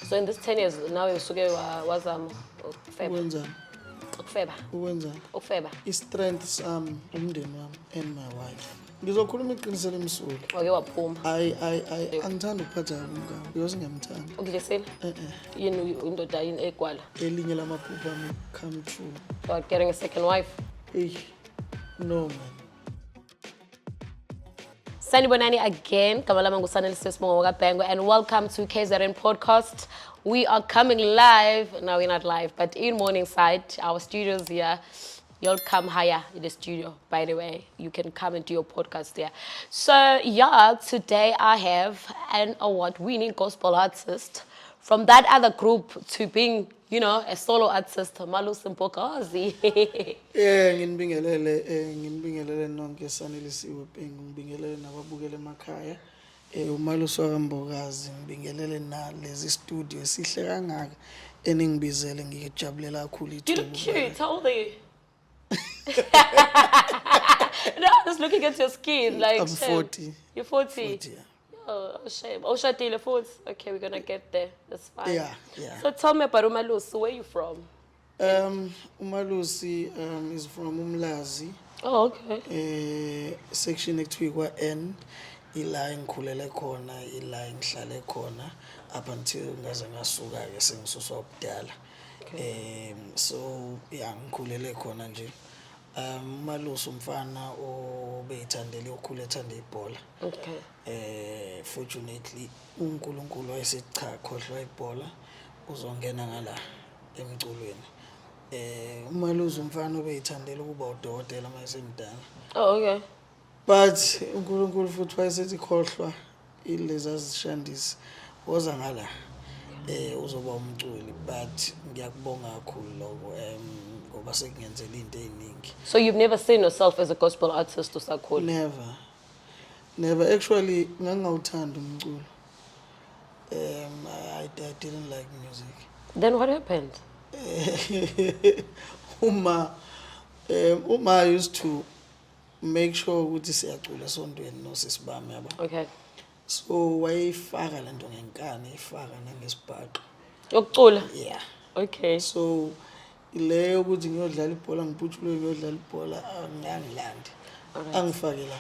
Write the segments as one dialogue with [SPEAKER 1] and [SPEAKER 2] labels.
[SPEAKER 1] So in this 10 years now usuke wazama ukufeba.
[SPEAKER 2] I-strength sami umndeni wami and my wife. Ngizokhuluma iqiniselo emsulwa.
[SPEAKER 1] Wake waphuma.
[SPEAKER 2] Angithanda ukuphatha umngane because ngiyamthanda.
[SPEAKER 1] Ukudlisela? Yini indoda yini egwala?
[SPEAKER 2] Elinye lamaphupho ami come true.
[SPEAKER 1] About getting a second wife?
[SPEAKER 2] No man.
[SPEAKER 1] Sanibonani again, Kamalama Ngusanel Sismo Bengo, and welcome to KZN Podcast. We are coming live. No, we're not live, but in Morningside, our studios here. You'll come higher in the studio, by the way. You can come and do your podcast there. So, yeah, today I have an award-winning gospel artist from that other group to being, you know, a solo artist, Malusi Mbokazi.
[SPEAKER 2] Nginibingelele nonke sanelisiwe ngibingelele nababukele emakhaya. Umalusi Mbokazi ngibingelele na lezi studio esihle kangaka eningibizele ngijabulela kakhulu
[SPEAKER 1] ithuba. You look cute. How old are you? No, I'm just looking at your skin. Like,
[SPEAKER 2] I'm 40.
[SPEAKER 1] You're 40?
[SPEAKER 2] 40, yeah.
[SPEAKER 1] Oh, shame. Oh, Shatile 40. Okay, we're going to get there. That's fine.
[SPEAKER 2] Yeah.
[SPEAKER 1] So tell me about Umalusi. Where are you from?
[SPEAKER 2] Umalusi is from Umlazi.
[SPEAKER 1] Oh, okay.
[SPEAKER 2] Section ekuthiwa N. Ila engikhulele khona, ila engihlale khona up until ngaze ngasuka ke sengisuswa ubudala. So yeah, ngikhulele khona nje. Malusi umfana obeyithandela ukukhula ethanda ibhola.
[SPEAKER 1] Okay.
[SPEAKER 2] Fortunately uNkulunkulu wayesethi cha khohlwa ibhola uzongena ngala emculweni. Malusi umfana obeyithandela ukuba udokotela mayesemdala.
[SPEAKER 1] Oh, okay.
[SPEAKER 2] But uNkulunkulu futhi wayesethi khohlwa ilezi zishandisi woza ngala uzoba umculi, but ngiyakubonga kakhulu lokho ngoba sekungenzela into eziningi.
[SPEAKER 1] So you've never seen yourself as a gospel artist usakhula?
[SPEAKER 2] Never actually ngangawuthanda umculo. I didn't like music.
[SPEAKER 1] Then what happened?
[SPEAKER 2] Uma used to make sure ukuthi siyacula esontweni nosisibami yabo.
[SPEAKER 1] Okay.
[SPEAKER 2] So wayifaka lento ngenkani ifaka nangesibhaqo.
[SPEAKER 1] Yokucula?
[SPEAKER 2] Yeah.
[SPEAKER 1] Okay.
[SPEAKER 2] So leyo ukuthi ngiyodlala ibhola ngiphuthule ngiyodlala ibhola angangilandi. Angifake la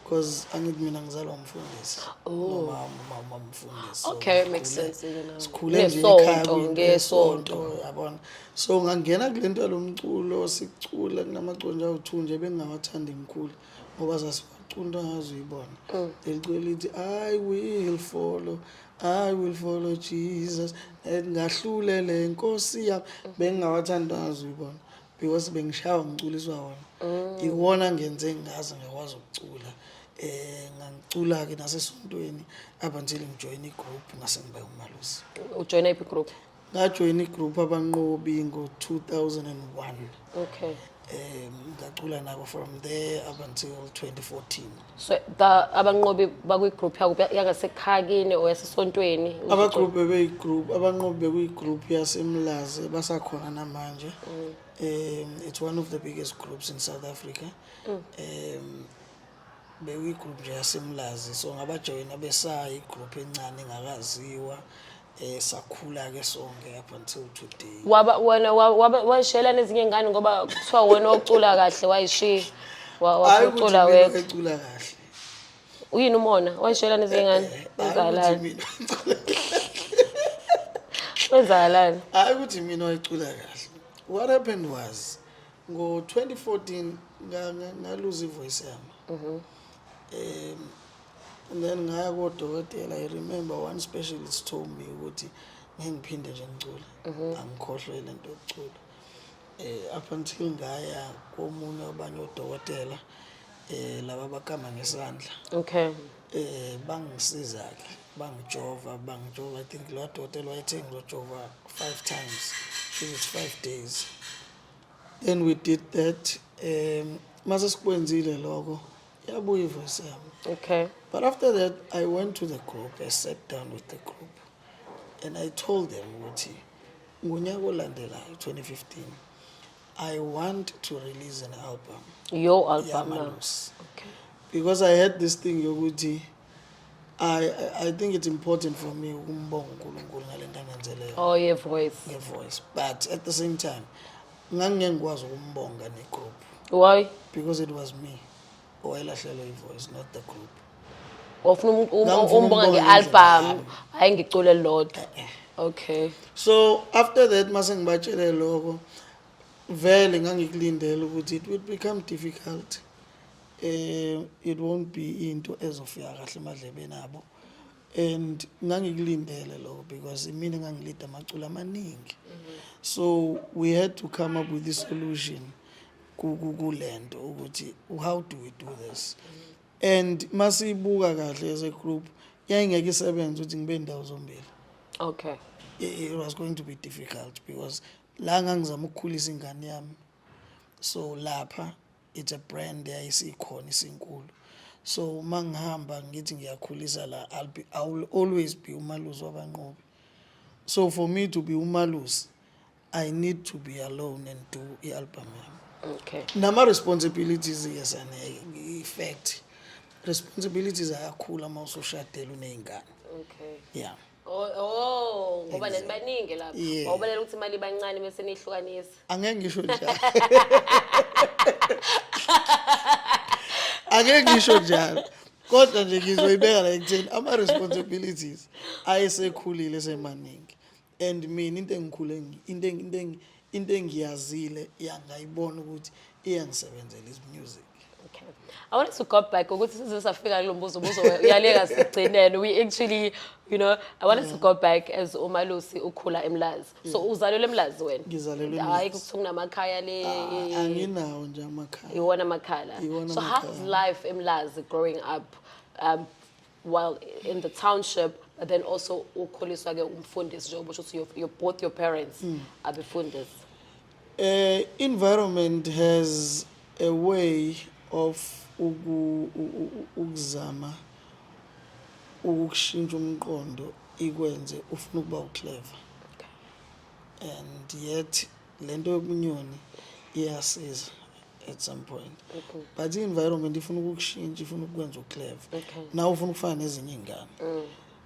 [SPEAKER 2] because angithi mina ngizalwa umfundisi. Mama umfundisi.
[SPEAKER 1] Okay, makes sense.
[SPEAKER 2] Sikhule nje ekhaya ngesonto yabona. So ngangena kulento lomculo sicula kunamaconja awuthunje bengingawathandi ngikhulu ngoba sasicunda ngazo uyibona. Elicwe lithi I will follow Jesus. Ngahlulele inkosi yami bengingawathandi ngazo uyibona because bengishawa umculiswa wona. Iwona ngenze ngazi ngikwazi ukucula. Ngangicula ke nasesontweni up until ngijoin igroup ngase ngibe uMalusi.
[SPEAKER 1] Ujoin iphi group?
[SPEAKER 2] Ngajoin igroup abanqobi ngo-2001.
[SPEAKER 1] Okay.
[SPEAKER 2] Ngacula nabo from there up until 2014.
[SPEAKER 1] So abanqobi bakwi-group yangasekhakini or yasesontweni?
[SPEAKER 2] Abanqobi bekuyigroup yasemlazi basakhona namanje. It's one of the biggest groups in South Africa. Bekuyigroup nje yasemlazi, so ngabajoyina besayi igroup encane engakaziwa. Sakhula ke sonke up until today.
[SPEAKER 1] Wena washela nezinye ingane ngoba kuthiwa wena ocula kahle wayishiya wacula wena.
[SPEAKER 2] Ecula kahle.
[SPEAKER 1] Uyini umona washela nezinye ingane bezalana. Bezalana.
[SPEAKER 2] Hayi ukuthi mina wayicula kahle. What happened was ngo 2014 ngaluza ivoice yami. And then ngaya kodokotela. I remember one specialist told me ukuthi ngiphinde nje ngicule angikhohlwe lento yokucula. Up until ngaya komunye abanye odokotela laba bakama ngesandla.
[SPEAKER 1] Okay.
[SPEAKER 2] Bangisiza ke bangijova. I think lo dokotela wayethe ngilojova 5 times. It's 5 days. Then we did that. Mase sikwenzile lokho yabuya ivoice yami.
[SPEAKER 1] Okay.
[SPEAKER 2] But after that, I went to the group. I sat down with the group, and I told them, "Ngunyaka olandelayo 2015, I want to release an album."
[SPEAKER 1] Your album,
[SPEAKER 2] okay. Because I had this thing, yokuthi, I think it's important for me ukumbonga uNkulunkulu ngalento angenzeleyo
[SPEAKER 1] Oh, your voice.
[SPEAKER 2] ngevoice, but at the same time ngangeke ngikwazi ukumbonga negroup
[SPEAKER 1] Why?
[SPEAKER 2] because it was me owayelahlelwe ivoice, not the group.
[SPEAKER 1] Ofuna
[SPEAKER 2] Ngangifuna
[SPEAKER 1] umbonga
[SPEAKER 2] ukubonga
[SPEAKER 1] nge-album,
[SPEAKER 2] ngendlela
[SPEAKER 1] hayi ngicule lodwa. Okay.
[SPEAKER 2] So after that mase ngibatshele lokho vele ngangikulindela ukuthi it will become difficult. It won't be into ezofika kahle emadlebeni abo, and ngangikulindele lokho because imini ngangilida amacula amaningi. So we had to come up with this solution kulento ukuthi how do we do this, and masibuka kahle as a group yayingeke isebenze ukuthi ngibe ndawo zombili.
[SPEAKER 1] Okay.
[SPEAKER 2] It was going to be difficult because la ngangizama ukukhulisa ingane yami, so lapha it's a brand eyayisikhona isinkulu, so mangihamba ngithi ngiyakhulisa la I will always be uMalusi wabanqobi. So for me to be uMalusi I need to be alone and do i-album yami.
[SPEAKER 1] Okay.
[SPEAKER 2] Nama responsibilities yes ane effect responsibilities ayakhula uma usushadela unezingane.
[SPEAKER 1] Okay.
[SPEAKER 2] Yeah.
[SPEAKER 1] Oh, ngoba nenibaningi lapha.
[SPEAKER 2] Yeah.
[SPEAKER 1] Wawubalela ukuthi imali bancane bese nihlukanisa.
[SPEAKER 2] Angeke ngisho njalo. Angeke ngisho njalo. Kodwa nje ngizoyibeka la ekutheni ama responsibilities ayesekhulile semaningi, and mina into engikhule into engiyazile yangayibona ukuthi iyangisebenzela is music.
[SPEAKER 1] Okay. I want us to go back ukuthi size safika lo mbuzo uyaleka sigcinene. We actually, you know, I want us to go back as uMalusi ukhula eMlazi. So uzalelwe eMlazi wena?
[SPEAKER 2] Ngizalelwe
[SPEAKER 1] Hayi
[SPEAKER 2] eMlazi.
[SPEAKER 1] kunamakhaya le.
[SPEAKER 2] Anginawo nje amakhaya.
[SPEAKER 1] Iwona makhala. So how's life eMlazi growing up while in the township, but then also ukhuliswa ke umfundisi njengoba usho your both your parents abefundisi?
[SPEAKER 2] Environment has a way of ukuzama ukushintsha umqondo ikwenze ufuna ukuba uclever, and yet lento yobunyoni iyasiza at some point. But the environment ifuna ukukushintsha, ifuna ukwenza uclever. Now ufuna ukufana nezinye ingane,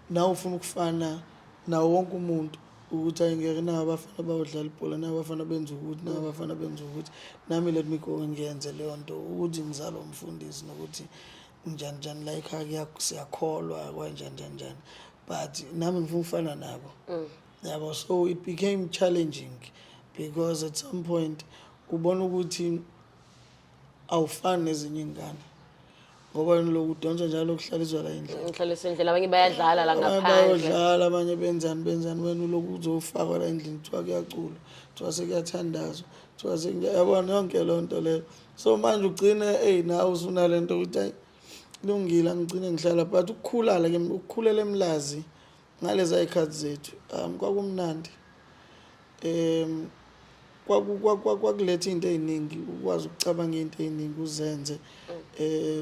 [SPEAKER 2] now ufuna ukufana nawo wonke umuntu ukuthi ayingeke na abafana bawudlala ibhola, na abafana benza ukuthi, na abafana benza ukuthi, nami let me go ngiyenze leyo nto ukuthi ngizalo umfundisi nokuthi njani njani la ekhaya siyakholwa kanjani njani, but nami ngifuna ukufana nabo. Yabo, so it became challenging because at some point ubona ukuthi awufani nezinye ingane ngoba lokhu udonsa njalo ukuhlaliswa la endlini.
[SPEAKER 1] Ngihlalisa endlela abanye bayadlala la ngaphandle.
[SPEAKER 2] Bayadlala abanye benzani wena lokhu uzofakwa la endlini kuthiwa kuyaculwa, kuthiwa sekuyathandazwa, kuthiwa sekuyabona yonke loo nto leyo. So manje ugcine nawe usunalento ukuthi hayi kulungile ngigcine ngihlala, but ukukhulala ke ukukhulela eMlazi ngalezi ikhathi zethu kwakumnandi. Kwakuletha into eziningi, ukwazi ukucabanga into eziningi uzenze,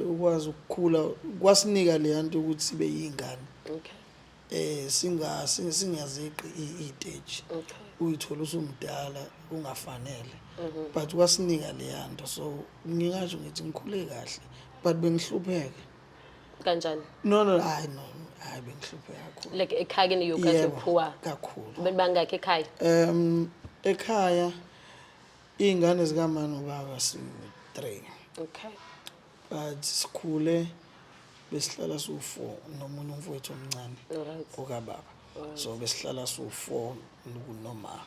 [SPEAKER 2] ukwazi ukukhula, kwasinika le nto ukuthi sibe yingane.
[SPEAKER 1] Okay.
[SPEAKER 2] Singazeqi i-stage uyithola usumdala ungafanele, but kwasinika le nto. So ngingasho ngithi ngikhule kahle but bengihlupheka.
[SPEAKER 1] Kanjani?
[SPEAKER 2] No hayi bengihlupheka kakhulu.
[SPEAKER 1] Like ekhaya kini you guys were poor
[SPEAKER 2] kakhulu.
[SPEAKER 1] Bangakho ekhaya?
[SPEAKER 2] Ekhaya ingane zikamama nobaba si-3.
[SPEAKER 1] Okay.
[SPEAKER 2] But sikhule besihlala su-4 nomunye umfowethu omncane okababa. So besihlala su-4 noma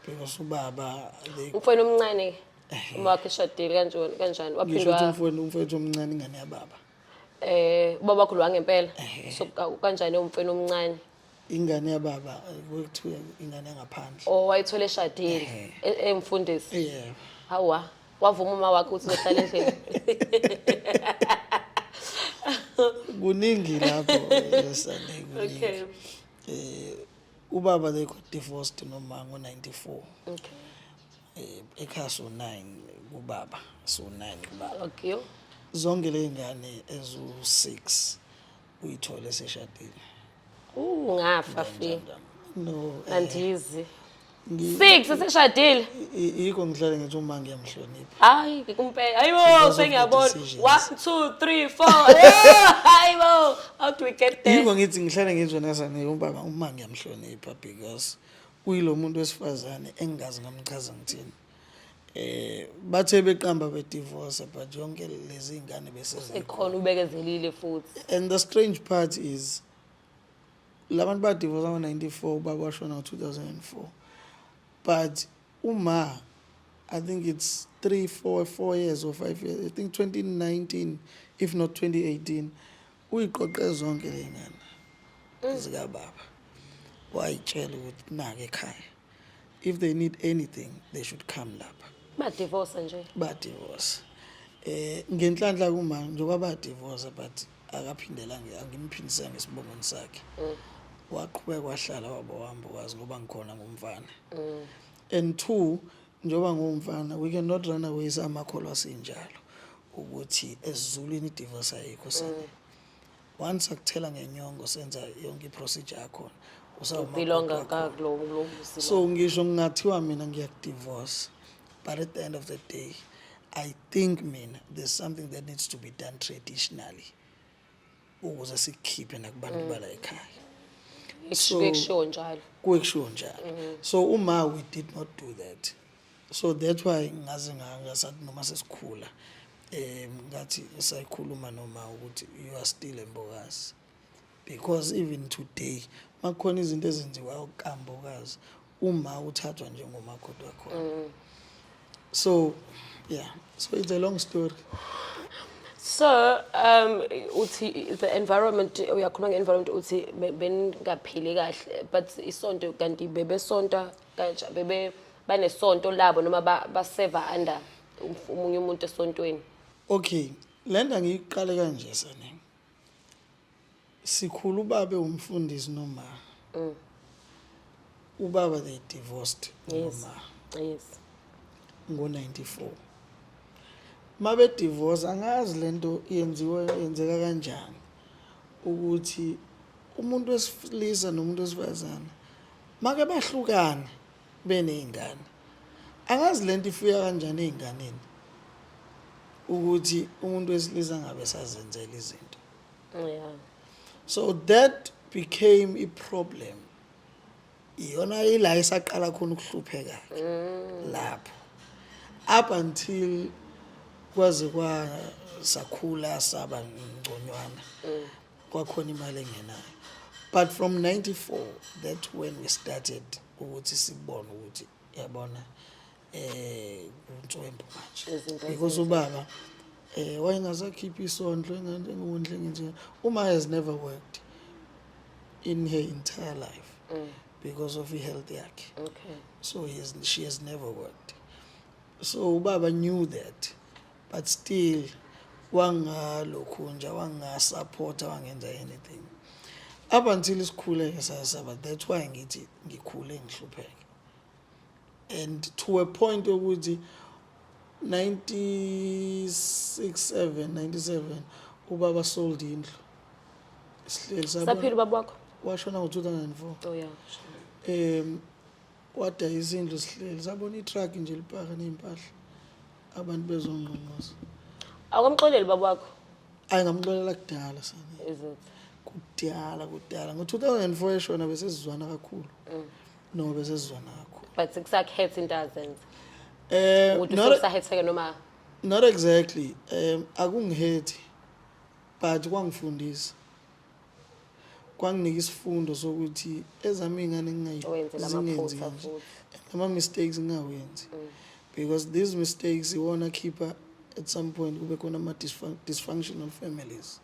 [SPEAKER 2] because ubaba
[SPEAKER 1] umfowethu omncane wakhe eshadile kanjani waphindwa
[SPEAKER 2] umfowethu omncane ingane yababa.
[SPEAKER 1] Ubaba wakho lo wangempela. So kanjani umfowethu omncane?
[SPEAKER 2] Ingane yababa kwethiwa ingane engaphandle.
[SPEAKER 1] Oh, wayithola eshadile emfundisi.
[SPEAKER 2] Yeah.
[SPEAKER 1] Hawa wavuma uma wakhe ukuthi uhlale endlini.
[SPEAKER 2] Kuningi lapho lesane kuningi.
[SPEAKER 1] Okay.
[SPEAKER 2] Ubaba they got divorced noma ngo-94.
[SPEAKER 1] Okay.
[SPEAKER 2] Ekhaya so-9 ubaba, so-9 ubaba.
[SPEAKER 1] Okay.
[SPEAKER 2] Zonke le ngane ezu-6 uyithole seshadile.
[SPEAKER 1] Ngafa fi.
[SPEAKER 2] No.
[SPEAKER 1] Andizi. 6 seseshadile.
[SPEAKER 2] Yikho ngihlale ngithi uma ngiyamhlonipha.
[SPEAKER 1] Hayi ngikumpela. Hayibo
[SPEAKER 2] Because of the
[SPEAKER 1] sengiyabona.
[SPEAKER 2] decisions.
[SPEAKER 1] 1 2 3 4. Yeah, hayibo. How do we get there?
[SPEAKER 2] Yikho ngithi ngihlale ngithi wena sane umbaba uma ngiyamhlonipha because uyilo muntu wesifazane engazi ngamchaza ngithini. Bathe beqamba be-divorce but yonke lezi ingane bese
[SPEAKER 1] Ekhona ubekezelile futhi.
[SPEAKER 2] and the strange part is labantu ba-divorce ngo-94 ubaba washona ngo-2004 but uma I think it's 4 years or 5 years I think 2019 if not 2018 uyiqoqe zonke le ngane zikababa wayitshela ukuthi nake ekhaya if they need anything they should come lapha
[SPEAKER 1] Ba-divorce nje.
[SPEAKER 2] ba-divorce ngenhlanhla kuma njengoba ba-divorce but akaphindela angimphindisa ngesibongweni sakhe waqhubeka wahlala waba wambukazi ngoba ngikhona ngumfana and 2 njengoba ngumfana we cannot run away samakholwa sinjalo ukuthi esizulwini i-divorce ayikho sani once akuthela ngenyongo senza yonke i-procedure yakhona
[SPEAKER 1] Ubelonga kakulo.
[SPEAKER 2] so ngisho ngingathiwa mina ngiyakudivorce but at the end of the day I think mina there's something that needs to be done traditionally ukuze sikhiphe nakubantu bala ekhaya
[SPEAKER 1] Ekusho njalo.
[SPEAKER 2] Kuekusho njalo so uma we did not do that so that's why ngaze ngasathi noma sesikhula ngathi sayikhuluma noma ukuthi you are still Mbokazi because even today makhona izinto ezenziwa ukambokazi uma uthathwa njengomakoti wakho so yeah so it's a long story.
[SPEAKER 1] So uthi the environment uyakhuluma nge-environment uthi bengaphili kahle but isonto kanti bebesonta kanje bebe banesonto labo noma baseva under umunye umuntu esontweni.
[SPEAKER 2] Okay lenda ngiyiqale kanje sane sikhulu babe umfundisi noma ubaba they divorced noma
[SPEAKER 1] yes
[SPEAKER 2] ngo-94 mabe divorce angazi lento yenzeka kanjani ukuthi umuntu wesilisa nomuntu wesifazane make bahlukana beneyingane angazi lento ifika kanjani einganeni ukuthi umuntu wesilisa ngabe sazenzela izinto
[SPEAKER 1] yeah
[SPEAKER 2] so that became a problem iyona ila isaqala khona ukuhlupheka lapho up until kwaze kwasakhula saba ngconywana kwakhona imali engenayo but from 94 that when we started ukuthi sibone ukuthi yabona untswembu manje because ubaba wayengasakhipha isondlo engondle nje uma has never worked in her entire life because of her health yakhe
[SPEAKER 1] okay
[SPEAKER 2] so she has never worked so ubaba knew that but still wangalokhunja wangasupporta wangenza anything up until isikhule sasaba that's why ngithi ngikhule ngihlupheke and to a point ukuthi 97 ubaba sold indlu Sihleli
[SPEAKER 1] saphila baba wakho
[SPEAKER 2] washona ngo-2004
[SPEAKER 1] oh yeah
[SPEAKER 2] wadayisa indlu Sihleli sabona itruck nje lipaka neimpahla abantu bezongqongqoza
[SPEAKER 1] akwamxoleli baba wakho
[SPEAKER 2] ayingamxolela kudala sana
[SPEAKER 1] is it
[SPEAKER 2] kudala ngo-2004 eshona besesizwana kakhulu no besesizwana kakhulu
[SPEAKER 1] but sikusakhetha into azenza uthi
[SPEAKER 2] not
[SPEAKER 1] usahetheke noma
[SPEAKER 2] not exactly akungihethi but kwangifundisa kwanginika isifundo sokuthi ezami ingane ngingayizingenzi ama-mistakes ngingawenzi because these mistakes you wanna keep at some point kube khona ama-dysfunctional families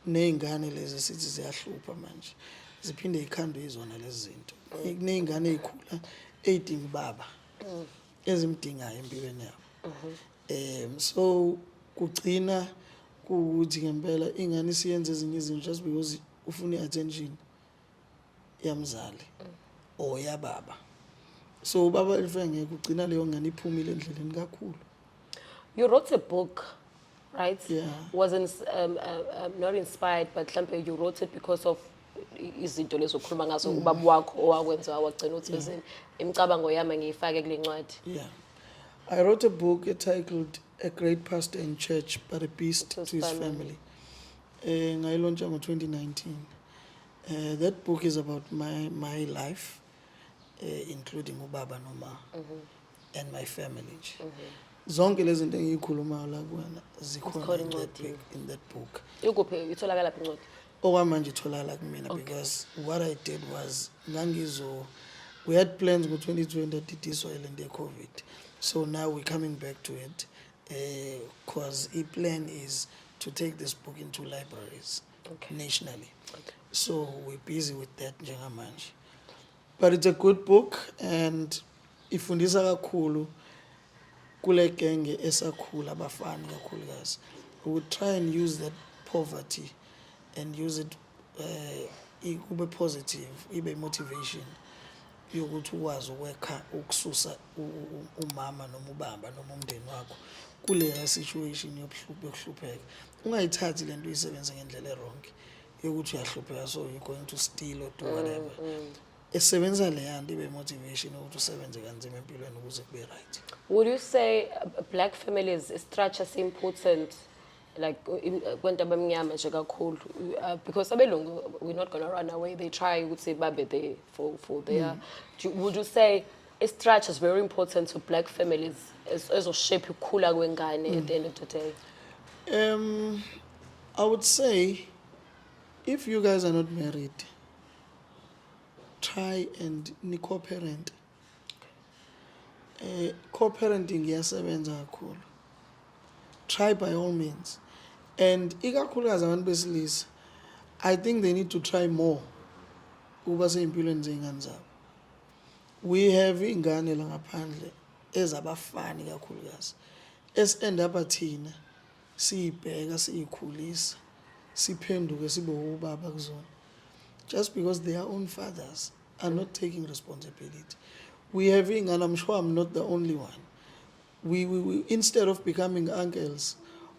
[SPEAKER 2] ney'ngane lezi sithi ziyahlupha manje ziphinde yikhandwe yizona lezi zinto kuney'ngane ey'khula ey'dinga ubaba ezimdingayo empilweni yabo so kugcina kuwukuthi ngempela ingane isiyenze ezinye izinto just because ufuna i-attention yamzali or yababa so ubaba elifike ngeke ugcina leyo ngane iphumile endleleni kakhulu.
[SPEAKER 1] You wrote a book, right?
[SPEAKER 2] Yeah.
[SPEAKER 1] Wasn't not inspired, but you wrote it because of izinto lezo okhuluma ngazo ubaba wakho owakwenza wagcina uthi wezini imicabango yami ngiyifake kule ncwadi.
[SPEAKER 2] Yeah. I wrote a book titled A Great Pastor in Church but a Beast to His Family. Ngayilontsha ngo-2019. That book is about my life, including ubaba noma and my family. Zonke lezi zinto engiyikhulumayo la kuwena zikhona in that book.
[SPEAKER 1] Ikuphi itholakala lapha incwadi?
[SPEAKER 2] Okwamanje itholakala kumina because what I did was we had plans ngo-2020 that Israel and the COVID. So now we're coming back to it because the plan is to take this book into libraries nationally. So we're busy with that njengamanje. But it's a good book and ifundisa kakhulu kule genge esakhula abafana kakhulukazi. We would try and use that poverty and use it ikube positive, ibe motivation yokuthi uwazi ukwekha ukususa umama noma ubaba noma umndeni wakho kule situation yokuhlupheka. Ungayithathi lento uyisebenze ngendlela wrong yokuthi uyahlupheka so you're going to steal or do whatever. Esebenza le yanto ibe motivation ukuthi usebenze kanzima empilweni ukuze kube right.
[SPEAKER 1] Would you say black families structure is important? Like kwenta bamnyama nje kakhulu because abelungu we're not going to run away, they try ukuthi babe there for their would you say structure is very important to black families as a shape ukukhula kwengane at the end of the day?
[SPEAKER 2] I would say if you guys are not married, try and co-parent. Co-parenting iyasebenza kakhulu. Try by all means. And ikakhulukazi abantu besilisa, I think they need to try more ukuba sey'mpilweni zey'ngane zabo. We have iy'ngane la ngaphandle ezabafani kakhulukazi end up thina siyibheka siyikhulisa siphenduke sibe ubaba kuzona just because their own fathers are not taking responsibility. We have iy'ngane, I'm sure I'm not the only one. We instead of becoming uncles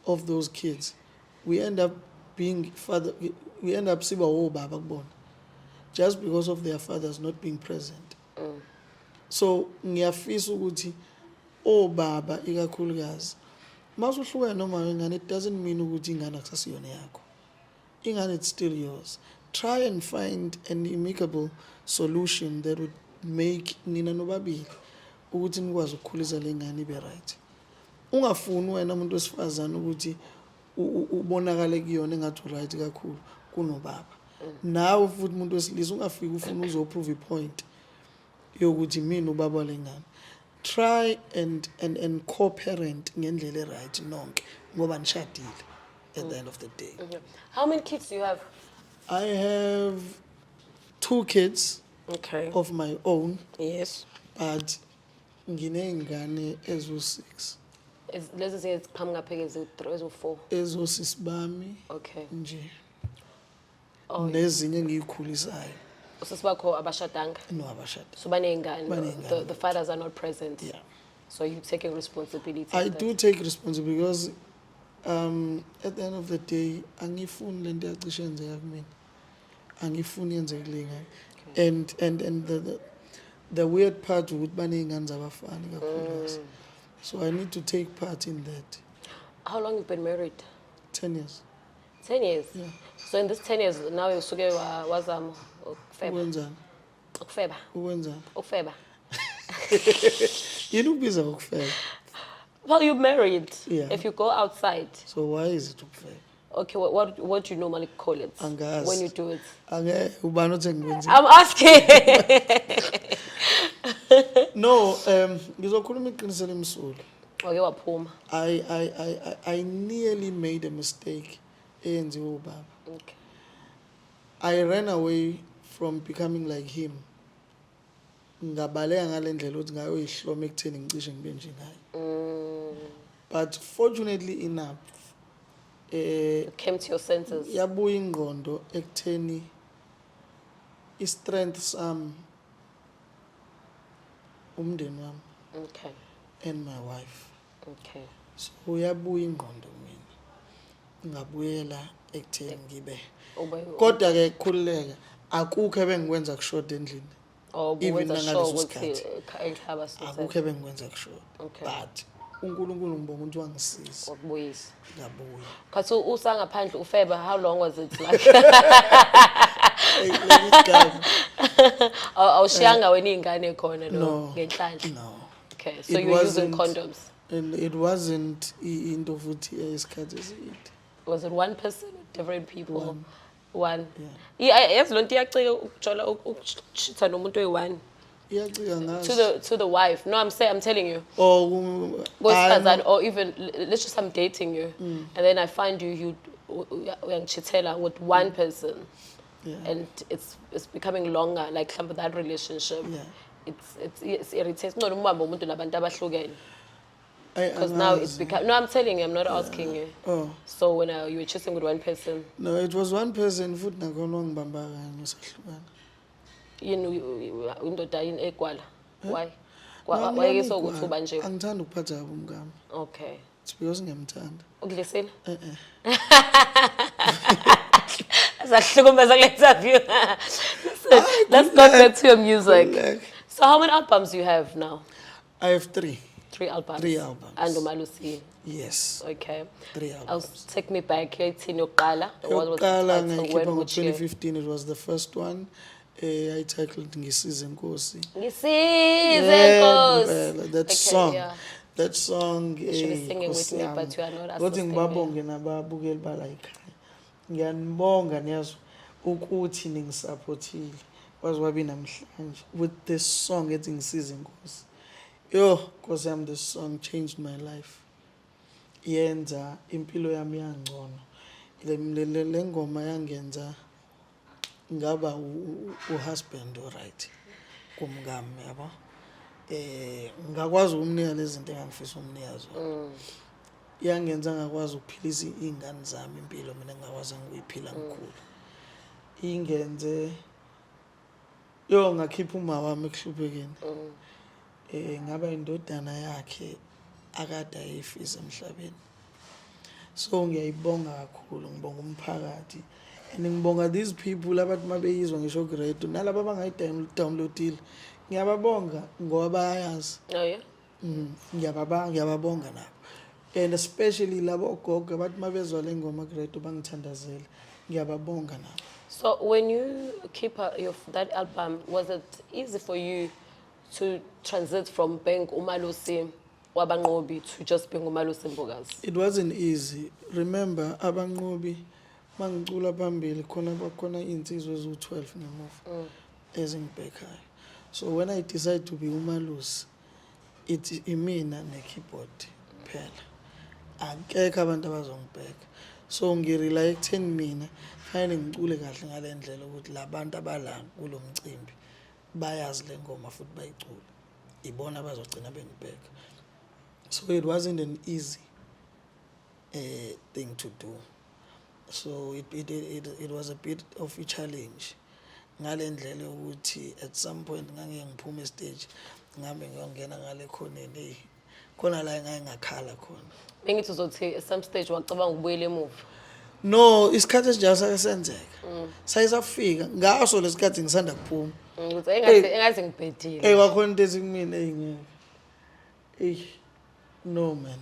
[SPEAKER 2] of those kids, we end up being siba obaba kubona just because of their fathers not being present. So ngiyafisa ukuthi obaba ikakhulukazi masuhluka noma ingane, it doesn't mean ukuthi ingane akusasiyona yakho. Ingane, it's still yours. Try and find an amicable solution that would make nina nobabili ukuthi nikwazi ukukhulisa le ngane ibe right. Ungafuni wena umuntu wesifazana ukuthi ubonakale kuyona engathi right kakhulu kunobaba. Nawe futhi umuntu wesilisa ungafiki ufuna uzoprove ipoint yokuthi mina ubaba le ngane. Try and co-parent ngendlela right nonke ngoba nishadile at the end of the day.
[SPEAKER 1] How many kids do you have?
[SPEAKER 2] I have 2 kids of my own.
[SPEAKER 1] Yes.
[SPEAKER 2] But nginey'ngane ezo-6.
[SPEAKER 1] Lezi ziqhamuka pheke ezo-3 ezo-4.
[SPEAKER 2] Ezo-sis bami nje. Nezinye engiyikhulisayo.
[SPEAKER 1] Usisi bakho abashadanga?
[SPEAKER 2] No, abashadanga.
[SPEAKER 1] So baney'ngane. The fathers are not present.
[SPEAKER 2] Yeah.
[SPEAKER 1] So you taking responsibility.
[SPEAKER 2] I do take responsibility because at the end of the day angifuni lento yacishe yenzeka kumina. Angifuni yenzeke le ngane. And the weird part ukuthi baney'ngane zabafana kakhulukazi. So I need to take part in that.
[SPEAKER 1] How long have you been married?
[SPEAKER 2] 10 years.
[SPEAKER 1] 10 years?
[SPEAKER 2] Yeah.
[SPEAKER 1] So in this 10 years now usuke wazama ukufeba.
[SPEAKER 2] Ukwenzani?
[SPEAKER 1] Ukufeba.
[SPEAKER 2] Ukwenzani?
[SPEAKER 1] Ukufeba.
[SPEAKER 2] Yini ukubiza ukufeba?
[SPEAKER 1] Well, you're married.
[SPEAKER 2] Yeah.
[SPEAKER 1] If you go outside.
[SPEAKER 2] So why is it ukufeba?
[SPEAKER 1] Okay, what do you normally call it?
[SPEAKER 2] Angazi.
[SPEAKER 1] When you do it?
[SPEAKER 2] Ubani othi ngikwenze?
[SPEAKER 1] I'm asking.
[SPEAKER 2] No, ngizokhuluma iqiniso lemsulwa.
[SPEAKER 1] Okay, waphuma.
[SPEAKER 2] I nearly made a mistake eyenziwe ubaba.
[SPEAKER 1] Okay.
[SPEAKER 2] I ran away from becoming like him. Ngabaleka ngalendlela ukuthi ngayoyihloma ekutheni ngicishe ngibe nje naye. But fortunately enough,
[SPEAKER 1] you came to your senses.
[SPEAKER 2] Yabuya ingqondo ekutheni strength sami umndeni wami.
[SPEAKER 1] Okay.
[SPEAKER 2] And my wife.
[SPEAKER 1] Okay.
[SPEAKER 2] So yabuya ingqondo mina. Ngabuyela ekutheni ngibe
[SPEAKER 1] Ube-
[SPEAKER 2] kodwa ke khululeka akukho ebengikwenza kushoda endlini
[SPEAKER 1] Or
[SPEAKER 2] even
[SPEAKER 1] wenza
[SPEAKER 2] nangaleso
[SPEAKER 1] sure ukuthi
[SPEAKER 2] sikhathi
[SPEAKER 1] ekhaya sithathe
[SPEAKER 2] akukho ebengikwenza kushoda
[SPEAKER 1] Okay.
[SPEAKER 2] but uNkulunkulu ngibonga ukuthi wangisiza
[SPEAKER 1] ukubuyisa.
[SPEAKER 2] ngabuya
[SPEAKER 1] Kasi usangaphandle ufeba, how long was it like? Awushiyanga wena iy'ngane khona lo ngenhlanhla.
[SPEAKER 2] no
[SPEAKER 1] Okay, so
[SPEAKER 2] It
[SPEAKER 1] you were using
[SPEAKER 2] wasn't-
[SPEAKER 1] condoms.
[SPEAKER 2] and it wasn't into futhi esikhathi eside
[SPEAKER 1] Was it one person or different people? One.
[SPEAKER 2] Yeah.
[SPEAKER 1] Yazi lonto iyacika ukujola ukuchitha nomuntu oyi-one.
[SPEAKER 2] iyacika
[SPEAKER 1] To
[SPEAKER 2] ngazo
[SPEAKER 1] the wife. No, I'm telling you.
[SPEAKER 2] or
[SPEAKER 1] Wesifazane, or even let's just I'm dating you, and then I find you uyangchithela with one person, and it's becoming longer. Like some of that relationship, it's irritating. No, umama umuntu nabantu abahlukene. Because now it's become. No, I'm telling you, I'm not asking you.
[SPEAKER 2] Oh.
[SPEAKER 1] So when you were chasing with one person,
[SPEAKER 2] No, it was one person futhi nakhona wangibamba kanye sahlukana.
[SPEAKER 1] indoda yini eGwala. Why?
[SPEAKER 2] No,
[SPEAKER 1] Why so ukuthuba nje?
[SPEAKER 2] angithanda ukuphatha kabi umngami.
[SPEAKER 1] Okay.
[SPEAKER 2] It's because ngiyamthanda.
[SPEAKER 1] Ukudlisile? Asahlukumeza kule interview. Listen, let's go back to your music. So how many albums do you have now?
[SPEAKER 2] I have 3.
[SPEAKER 1] 3 albums.
[SPEAKER 2] 3 albums.
[SPEAKER 1] And Malusi.
[SPEAKER 2] Yes.
[SPEAKER 1] Okay.
[SPEAKER 2] 3 albums.
[SPEAKER 1] Take me back. Yokuthini yokuqala? What was the
[SPEAKER 2] Yokuqala
[SPEAKER 1] title?
[SPEAKER 2] ngayikhipha
[SPEAKER 1] When, which year?
[SPEAKER 2] ngo-2015 it was the first one. I titled Ngisize Nkosi.
[SPEAKER 1] Ngisize Nkosi.
[SPEAKER 2] That
[SPEAKER 1] Okay,
[SPEAKER 2] song.
[SPEAKER 1] yeah.
[SPEAKER 2] That song.
[SPEAKER 1] You should be singing with me, but you are not
[SPEAKER 2] Kodwa
[SPEAKER 1] assisting me.
[SPEAKER 2] ngibabonge nababukeli bala ekhaya. Ngiyanibonga niyazi ukuthi ningisupportile. Kwazi wabi namhlanje with this song ethi Ngisize Nkosi. Yo, Nkosi yami, this song changed my life. Yenza impilo yami yangcono. Le ngoma yangenza ngaba uhusband alright kumngami yabo. Ngakwazi ukumnika lezi zinto engangifisa umnika zona. Yangenza ngakwazi ukuphilisa izingane zami impilo mina ngakwazi ukuyiphila ngikhulu. Ingenze ngakhipha uma wami ekuhluphekeni. Ngaba indodana yakhe akade ayifisa emhlabeni. So ngiyayibonga kakhulu, ngibonga umphakathi. And ngibonga these people abathi mabeyizwa ngisho great nalabo abangayi-downloadile. Ngiyababonga ngoba bayazi.
[SPEAKER 1] Oh yeah.
[SPEAKER 2] Ngiyababonga nabo. And especially labo gogo abathi mabezwa le ngoma great bangithandazele. Ngiyababonga nabo.
[SPEAKER 1] So when you keep that album, was it easy for you to transit from being Malusi wabanqobi to just being Malusi Mbokazi?
[SPEAKER 2] It wasn't easy. Remember abanqobi mangicula phambili khona insizwe ezu12 ngemuva ezingibhekayo. So when I decide to be uMalusi, it's imina nekeyboard phela. Akekho abantu abazongibheka. So ngirely ekutheni mina fanele ngicule kahle ngalendlela ukuthi labantu abala kulo mcimbi bayazi le ngoma futhi bayicula. Ibona abazogcina bengibheka. So it wasn't an easy thing to do. So it was a bit of a challenge. Ngalendlela ukuthi at some point ngangiye ngiphume stage ngambe ngiyongena ngale khoneni khona la ngayengakhala khona.
[SPEAKER 1] Bengithi uzothi at some stage wacabanga ukubuyela emuva.
[SPEAKER 2] No, isikhathi esinjalo sakasenzeka. Sayisafika ngaso lesikhathi ngisanda kuphuma.
[SPEAKER 1] Ukuthi engathi ngibhedile.
[SPEAKER 2] Wakhona into ezikumina eyingeke. No man.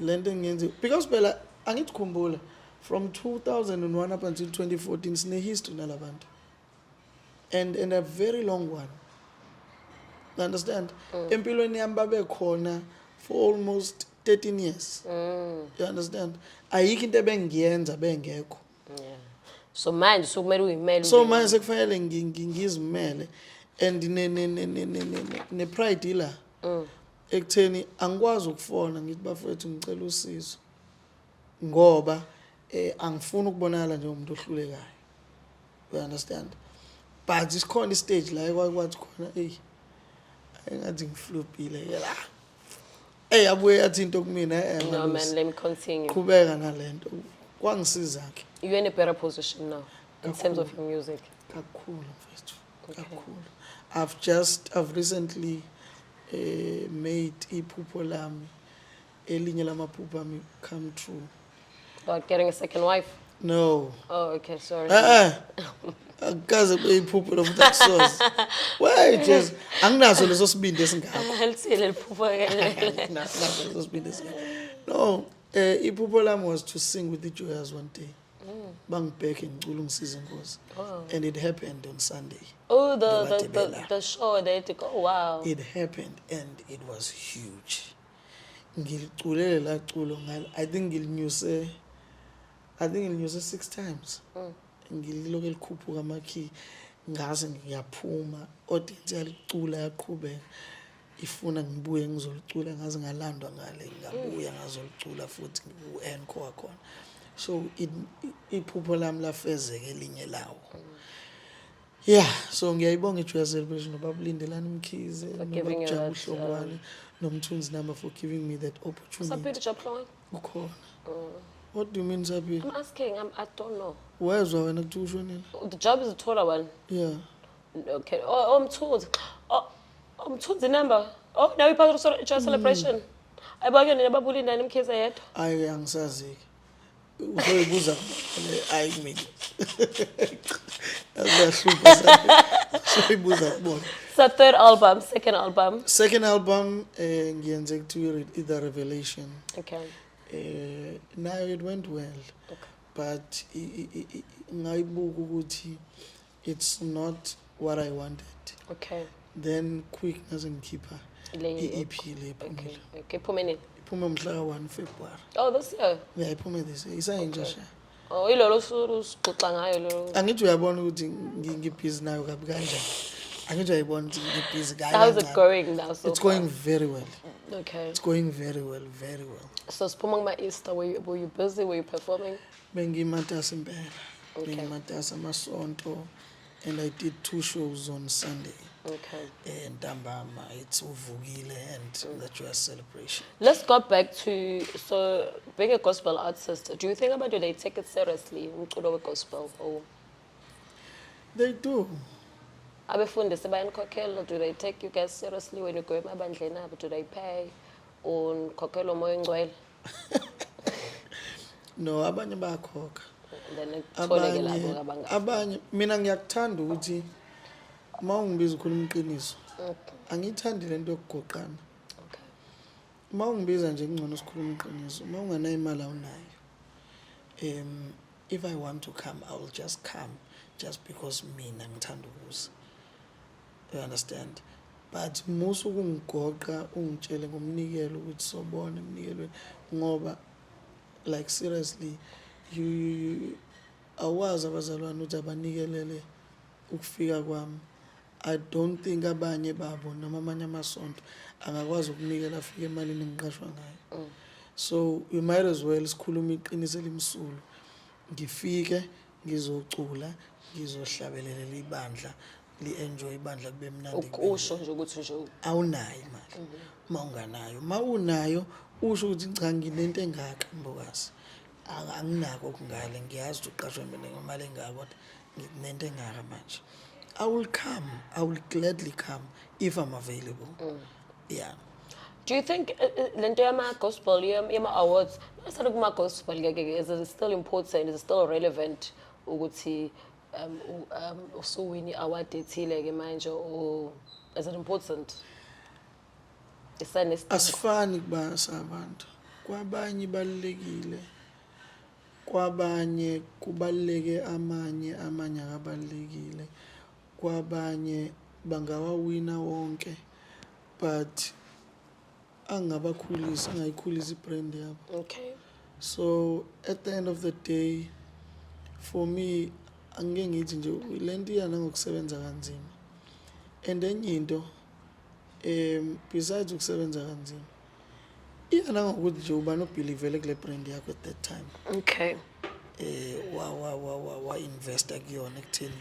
[SPEAKER 2] Lento ngiyenza because phela angithi khumbula from 2001 up until 2014 sine history nalabantu. And a very long one. You understand? Empilweni yami babe khona for almost 13 years. You understand? Ayikho into ebengiyenza bengekho.
[SPEAKER 1] Yeah. So manje sokumele uyimele.
[SPEAKER 2] So manje sekufanele ngizimele and ne pride ila. Ekutheni angikwazi ukufona ngithi bafethu ngicela usizo. Ngoba angifuni ukubonakala njengomuntu ohlulekayo. You understand? But isikhona istage la ekwathi khona engathi ngiflopile la. Abuye yathi into kumina
[SPEAKER 1] No man, let me continue.
[SPEAKER 2] Qhubeka nalento. Kwangisiza ke.
[SPEAKER 1] You're in a better position now in terms of your music.
[SPEAKER 2] Kakhulu mfethu. Kakhulu. I've recently made iphupho lami elinye lamaphupho ami come true.
[SPEAKER 1] About getting a second wife.
[SPEAKER 2] No.
[SPEAKER 1] Oh, okay, sorry.
[SPEAKER 2] Akaze beyiphupho lofuthi akusoze. Wait, yes. Anginaso leso sibindi esingakho.
[SPEAKER 1] Healthy
[SPEAKER 2] Anginaso leso sibindi esingakho. No, iphupho lami was to sing with the Joyous one day. Bangibheke ngicula ngisize inkosi. And it happened on Sunday.
[SPEAKER 1] Oh, the show they had to go. Oh, wow.
[SPEAKER 2] It happened and it was huge. Ngiliculele la culo ngalo. I think ngilinyuse 6 times. Ngilokho elikhuphuka amakey ngaze ngiyaphuma audience yalicula yaqhubeka ifuna ngibuye ngizolicula ngaze ngalandwa ngale ngabuya ngazolicula futhi ngu-encore wakhona so iphupho lami lafezeka elinye lawo yeah so ngiyayibonga iJoyous Celebration nobabulindelana Mkhize nobajabula uhlongwane nomthunzi number for giving me that opportunity
[SPEAKER 1] Saphi Japlong?
[SPEAKER 2] ukhona what do you mean Saphi?
[SPEAKER 1] I'm asking, I don't know.
[SPEAKER 2] Wezwa wena kuthi usho nini?
[SPEAKER 1] The job is a taller one.
[SPEAKER 2] Yeah.
[SPEAKER 1] Okay. Oh, Mthunzi. Oh, Mthunzi number. Oh, now you're part of the Joyous Celebration. Ayibonke nababulindana Mkhize yedwa.
[SPEAKER 2] Hayi angisazi. Uzoyibuza ayimini. Azahlupha sana. Uzoyibuza kubona.
[SPEAKER 1] So third album, second album.
[SPEAKER 2] Second album ngiyenze kuthiwa The Revelation.
[SPEAKER 1] Okay.
[SPEAKER 2] Now it went well.
[SPEAKER 1] Okay.
[SPEAKER 2] But ngayibuka ukuthi it's not what I wanted.
[SPEAKER 1] Okay.
[SPEAKER 2] Then quick ngaze ngikhipha i-EP le
[SPEAKER 1] Okay. Okay, phumeni.
[SPEAKER 2] Iphume mhla ka-1 February.
[SPEAKER 1] Oh, this year.
[SPEAKER 2] Yeah, iphume this year. Isayintsha sha.
[SPEAKER 1] Oh, ilolo sixoxa ngayo lo.
[SPEAKER 2] Angithi uyabona ukuthi ngibhizi nayo kabi kanjani. Angithi uyayibona ukuthi ngibhizi kabi.
[SPEAKER 1] How's it going now so
[SPEAKER 2] It's going very well.
[SPEAKER 1] Okay.
[SPEAKER 2] It's going very well, very well.
[SPEAKER 1] So siphuma kuma-Easter, were you busy? Were you performing?
[SPEAKER 2] Bengimatasa impela.
[SPEAKER 1] Okay.
[SPEAKER 2] Bengimatasa amasonto and I did 2 shows on Sunday.
[SPEAKER 1] Okay.
[SPEAKER 2] And Ntambama, it's uvukile and the Joyous Celebration.
[SPEAKER 1] Let's go back to, so being a gospel artist, do you think about do they take it seriously, umculo we-gospel? Or
[SPEAKER 2] They do.
[SPEAKER 1] abefundisi bayanikhokhela, do they take you guys seriously when you go emabandleni abo? Do they pay? Unikhokhela umoya ongcwele?
[SPEAKER 2] No, abanye bayakhokha.
[SPEAKER 1] Then kutholeke labo abangafuni.
[SPEAKER 2] Abanye mina ngiyakuthanda ukuthi mawungibiza ukukhuluma iqiniso. Angithandi lento yokugoqana.
[SPEAKER 1] Okay.
[SPEAKER 2] Mawungibiza nje ngcono sikhuluma iqiniso. Mawunganayo imali awunayo. If I want to come, I will just come just because mina ngithanda ukuza. You understand? But musu kungigoqa ungitshele ngomnikelo ukuthi sobona emnikelweni ngoba like seriously you awazi abazalwane ukuthi abanikelele ukufika kwami. I don't think abanye babo noma amanye amasonto angakwazi ukunikela afike emalini engiqashwa ngayo. So you might as well sikhuluma iqiniso elimsulu. Ngifike ngizocula ngizohlabelelela ibandla li-enjoy ibandla kube mnandi.
[SPEAKER 1] Usho nje ukuthi nje
[SPEAKER 2] awunayo imali. Mawunganayo mawunayo usho ukuthi cha nginento engaka Mbokazi. Anginako okungale ngiyazi ukuthi uqashwe mina ngemali engaka kodwa nginento engaka manje. I will come. I will gladly come if I'm available. Yeah.
[SPEAKER 1] do you think lento yama-gospel yama-awards nasale kuma-gospel is it still important, is it still relevant ukuthi usuwini i-award ethile-ke manje or is it important?
[SPEAKER 2] Asifani kuba sabantu. Kwabanye ibalulekile. Kwabanye kubaluleke amanye akabalulekile. Kwabanye bangawawina wonke but angabakhulisa angayikhulisa ibrand yabo.
[SPEAKER 1] Okay.
[SPEAKER 2] So at the end of the day for me angeke ngithi nje lento iyana ngokusebenza kanzima. And enye into besides ukusebenza kanzima iyana ngokuthi nje uba no believe kule brand yakho at that time.
[SPEAKER 1] Okay.
[SPEAKER 2] Wa investa kuyona ekutheni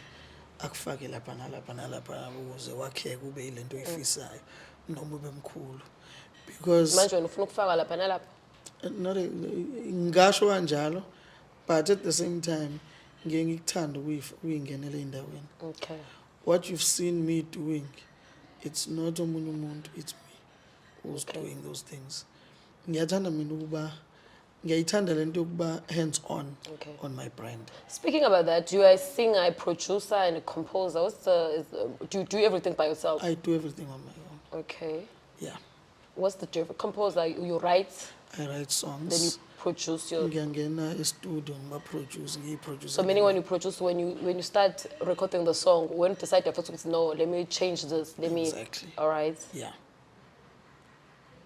[SPEAKER 2] akufake lapha nalapha ukuze wakheke kube ilento oyifisayo noma ube mkhulu because
[SPEAKER 1] Manje wena ufuna ukufaka lapha nalapha?
[SPEAKER 2] not ngisho kanjalo but at the same time ngeke ngikuthanda ukuyingenela endaweni.
[SPEAKER 1] Okay.
[SPEAKER 2] What you've seen me doing, it's not omunye umuntu, it's me who's
[SPEAKER 1] Okay.
[SPEAKER 2] doing those things. Ngiyathanda mina ukuba ngiyayithanda lento yokuba hands on
[SPEAKER 1] Okay.
[SPEAKER 2] on my brand.
[SPEAKER 1] Speaking about that, you are a singer, a producer, and a composer. Do you do everything by yourself?
[SPEAKER 2] I do everything on my own.
[SPEAKER 1] Okay.
[SPEAKER 2] Yeah.
[SPEAKER 1] What's the difference? Composer, you write,
[SPEAKER 2] I write songs.
[SPEAKER 1] then you produce your.
[SPEAKER 2] Ngiyangena e-studio ngiyiproduce.
[SPEAKER 1] So meaning when you produce, when you start recording the song, when you decide your first no, let me change this, let me.
[SPEAKER 2] Exactly.
[SPEAKER 1] All right.
[SPEAKER 2] Yeah.